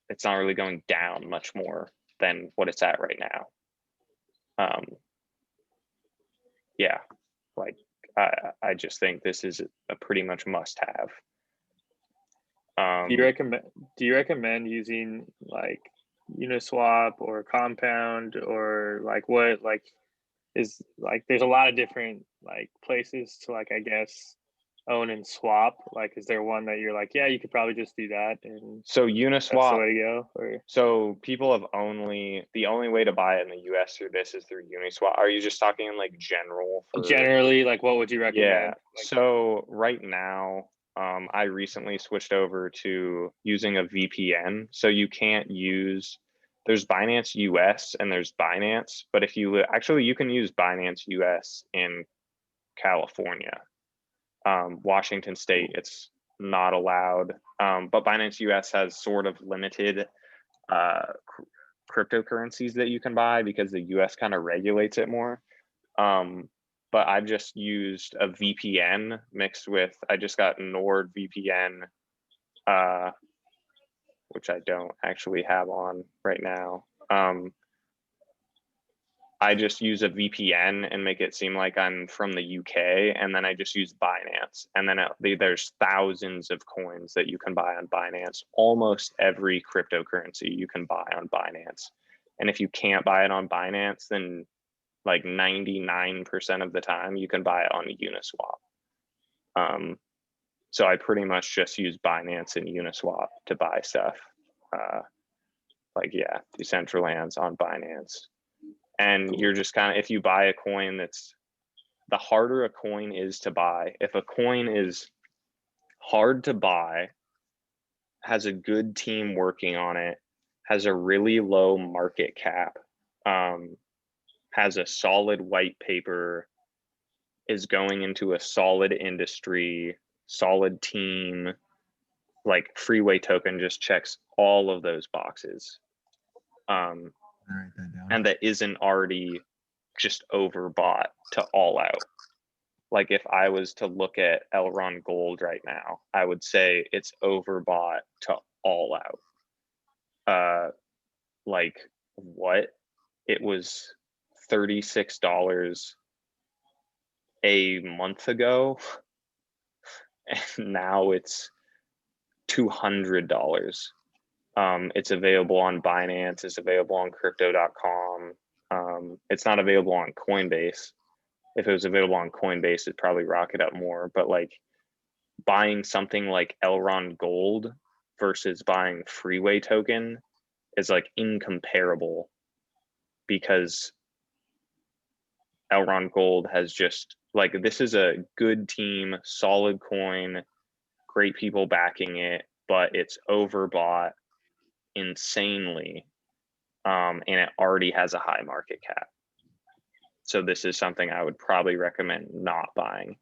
it's not really going down much more than what it's at right now. Yeah, like I just think this is a pretty much must have.
Do you recommend using like Uniswap or Compound, or like what like is like there's a lot of different like places to like I guess own and swap? Like is there one that you're like, yeah, you could probably just do that and
So
that's the
Uniswap,
way to go? Or
so people have the only way to buy it in the US through this is through Uniswap. Are you just talking in like general for
generally, like what would you recommend?
Yeah,
Like,
so right now, I recently switched over to using a VPN. So you can't use, there's Binance US and there's Binance, but if you actually, you can use Binance US in California. Washington State, it's not allowed. But Binance US has sort of limited cryptocurrencies that you can buy because the US kind of regulates it more. But I've just used a VPN mixed with, I just got NordVPN, which I don't actually have on right now. I just use a VPN and make it seem like I'm from the UK, and then I just use Binance. And then there's thousands of coins that you can buy on Binance. Almost every cryptocurrency you can buy on Binance. And if you can't buy it on Binance, then like 99% of the time you can buy it on Uniswap. So I pretty much just use Binance and Uniswap to buy stuff. Like, yeah, Decentraland's on Binance. And you're just kind of, if you buy a coin that's, the harder a coin is to buy, if a coin is hard to buy, has a good team working on it, has a really low market cap, has a solid white paper, is going into a solid industry, solid team, like Freeway token just checks all of those boxes. And that isn't already just overbought to all out. Like if I was to look at Elrond Gold right now, I would say it's overbought to all out. Like what? It was $36 a month ago, and now it's $200. It's available on Binance, it's available on crypto.com. It's not available on Coinbase. If it was available on Coinbase, it'd probably rocket up more. But like buying something like Elrond Gold versus buying Freeway token is like incomparable, because Elrond Gold has just like, this is a good team, solid coin, great people backing it, but it's overbought insanely, and it already has a high market cap. So this is something I would probably recommend not buying.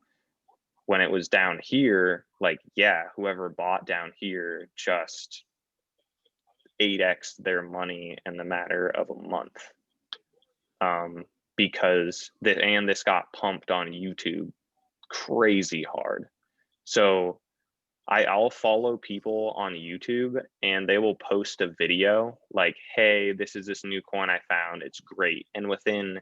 When it was down here, like, yeah, whoever bought down here just 8x their money in the matter of a month. because this got pumped on YouTube crazy hard. So I'll follow people on YouTube and they will post a video like, hey, this is this new coin I found. It's great. And within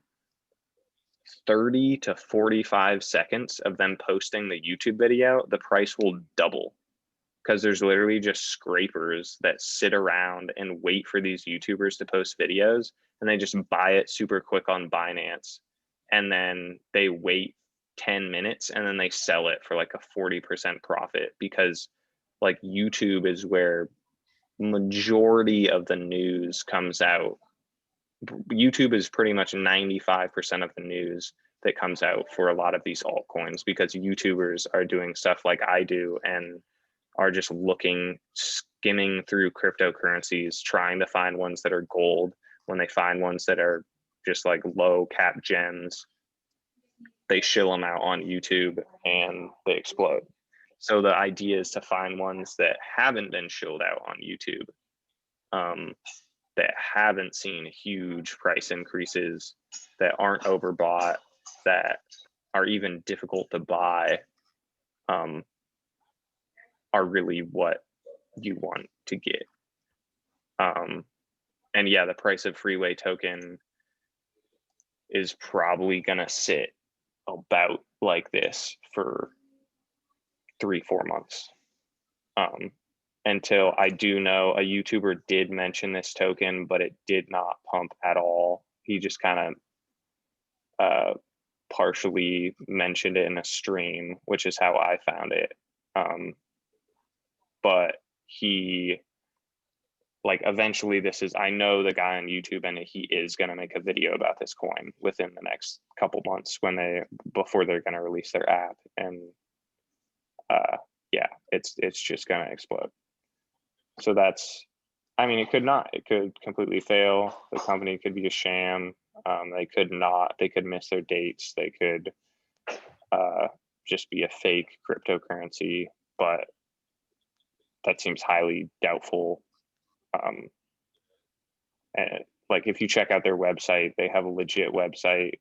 30 to 45 seconds of them posting the YouTube video, the price will double, because there's literally just scrapers that sit around and wait for these YouTubers to post videos, and they just buy it super quick on Binance, and then they wait 10 minutes and then they sell it for like a 40% profit, because like YouTube is where majority of the news comes out. YouTube is pretty much 95% of the news that comes out for a lot of these altcoins, because YouTubers are doing stuff like I do and are just skimming through cryptocurrencies, trying to find ones that are gold. When they find ones that are just like low cap gems, they shill them out on YouTube and they explode. So the idea is to find ones that haven't been shilled out on YouTube, that haven't seen huge price increases, that aren't overbought, that are even difficult to buy, are really what you want to get. And yeah, the price of Freeway token is probably gonna sit about like this for 3-4 months, until I do know a YouTuber did mention this token, but it did not pump at all. He just kind of partially mentioned it in a stream, which is how I found it. But he, like, eventually I know the guy on YouTube, and he is going to make a video about this coin within the next couple months before they're going to release their app. And yeah, it's just going to explode. So it could completely fail. The company could be a sham. They could miss their dates. They could just be a fake cryptocurrency, but that seems highly doubtful. And like, if you check out their website, they have a legit website.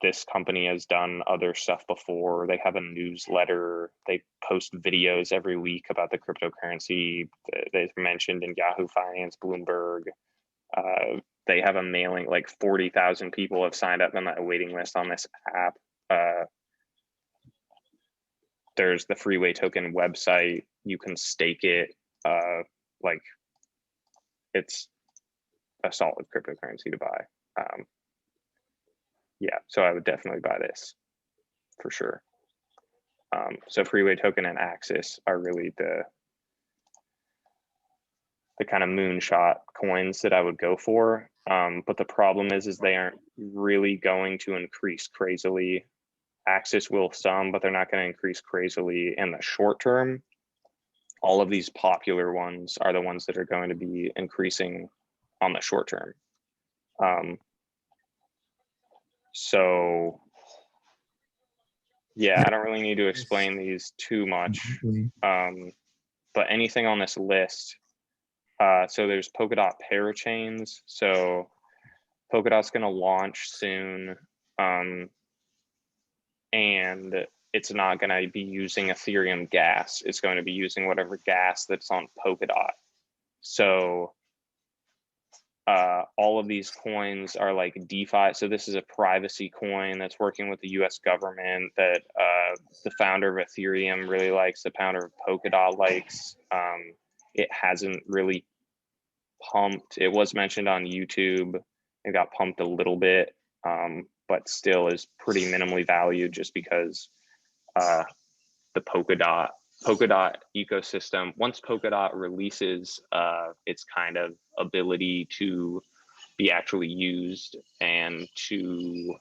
This company has done other stuff before. They have a newsletter. They post videos every week about the cryptocurrency. They've mentioned in Yahoo Finance, Bloomberg. They have a mailing, like 40,000 people have signed up on that waiting list on this app. There's the Freeway token website. You can stake it. Like, it's a solid cryptocurrency to buy. Yeah, so I would definitely buy this for sure. So Freeway token and Axis are really the kind of moonshot coins that I would go for. But the problem is they aren't really going to increase crazily. Axis will some, but they're not going to increase crazily in the short term. All of these popular ones are the ones that are going to be increasing on the short term. So yeah, I don't really need to explain these too much. But anything on this list, so there's Polkadot parachains. So Polkadot's going to launch soon, and it's not going to be using Ethereum gas. It's going to be using whatever gas that's on Polkadot. So all of these coins are like DeFi. So this is a privacy coin that's working with the US government that the founder of Ethereum really likes, the founder of Polkadot likes. It hasn't really pumped. It was mentioned on YouTube. It got pumped a little bit, but still is pretty minimally valued, just because the Polkadot ecosystem, once Polkadot releases its kind of ability to be actually used and to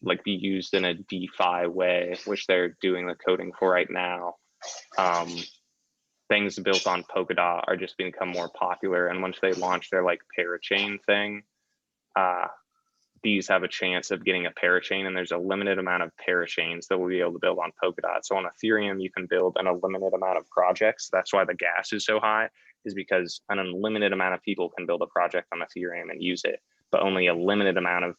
like be used in a DeFi way, which they're doing the coding for right now, things built on Polkadot are just become more popular. And once they launch their like parachain thing, these have a chance of getting a parachain, and there's a limited amount of parachains that we'll be able to build on Polkadot. So on Ethereum, you can build an unlimited amount of projects. That's why the gas is so high, is because an unlimited amount of people can build a project on Ethereum and use it. but only a limited amount of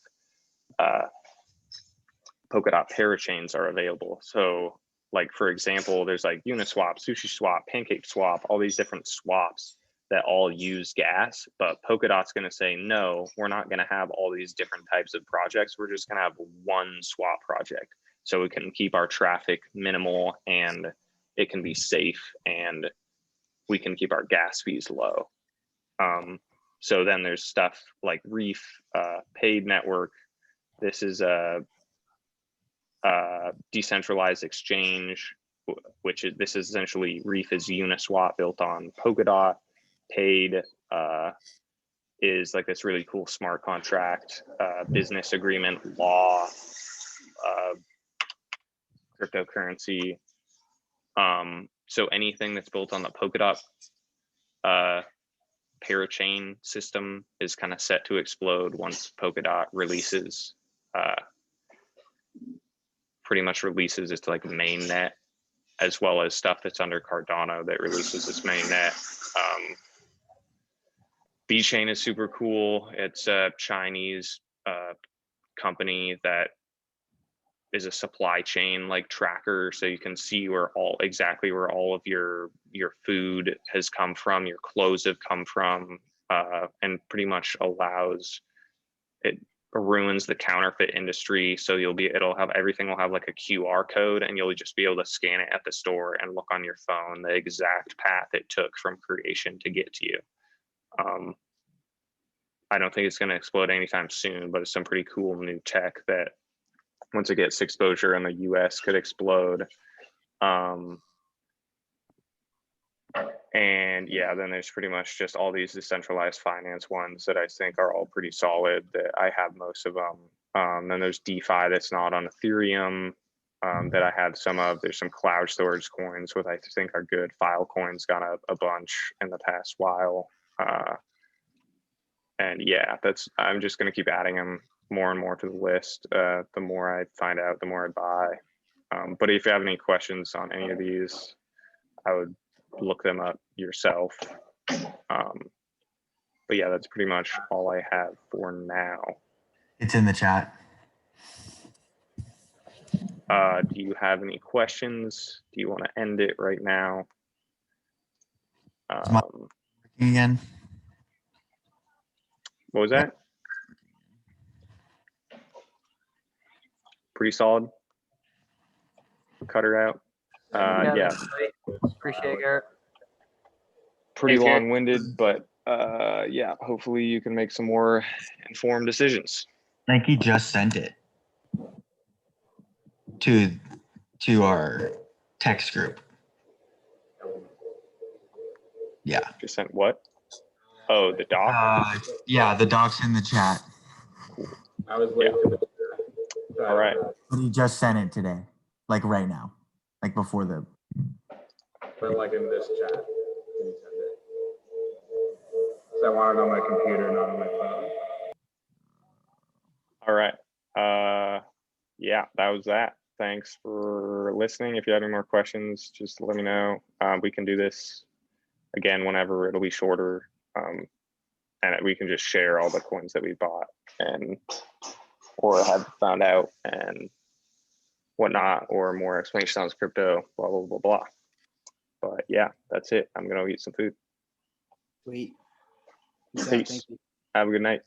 Polkadot parachains are available. So like, for example, there's like Uniswap, SushiSwap, PancakeSwap, all these different swaps that all use gas, but Polkadot's going to say, no, we're not going to have all these different types of projects. We're just going to have one swap project. So we can keep our traffic minimal and it can be safe and we can keep our gas fees low. So then there's stuff like Reef, Paid Network. This is a decentralized exchange, which is, this is essentially Reef is Uniswap built on Polkadot. Paid is like this really cool smart contract, business agreement, law, cryptocurrency. So anything that's built on the Polkadot parachain system is kind of set to explode once Polkadot releases, pretty much releases its like mainnet, as well as stuff that's under Cardano that releases its mainnet. VeChain is super cool. It's a Chinese company that is a supply chain like tracker, so you can see where exactly where all of your food has come from, your clothes have come from, and pretty much ruins the counterfeit industry. So it'll have everything will have like a QR code, and you'll just be able to scan it at the store and look on your phone the exact path it took from creation to get to you. I don't think it's going to explode anytime soon, but it's some pretty cool new tech that once it gets exposure in the US could explode. And yeah, then there's pretty much just all these decentralized finance ones that I think are all pretty solid, that I have most of them. Then there's DeFi that's not on Ethereum, that I have some of. There's some cloud storage coins, which I think are good. Filecoin's got a bunch in the past while. And yeah, I'm just going to keep adding them more and more to the list. The more I find out, the more I buy. But if you have any questions on any of these, I would look them up yourself. But yeah, that's pretty much all I have for now.
It's in the chat.
Do you have any questions? Do you want to end it right now?
Again.
What was that? Pretty solid. Cut her out. Yeah.
Appreciate it, Garrett.
Pretty
Thanks, Garrett.
long-winded, but yeah, hopefully you can make some more informed decisions.
Nike just sent it to our text group. Yeah.
Just sent what? Oh, the doc?
Yeah, the doc's in the chat.
I was late to the
All right.
But he just sent it today, like right now, like before the.
But like in this chat, can you send it? So I want it on my computer, not on my phone.
All right. Yeah, that was that. Thanks for listening. If you have any more questions, just let me know. We can do this again whenever. It'll be shorter. And we can just share all the coins that we bought or have found out and whatnot, or more explanation on crypto, blah, blah, blah, blah. But yeah, that's it. I'm going to eat some food.
Wait.
Peace. Have a good night.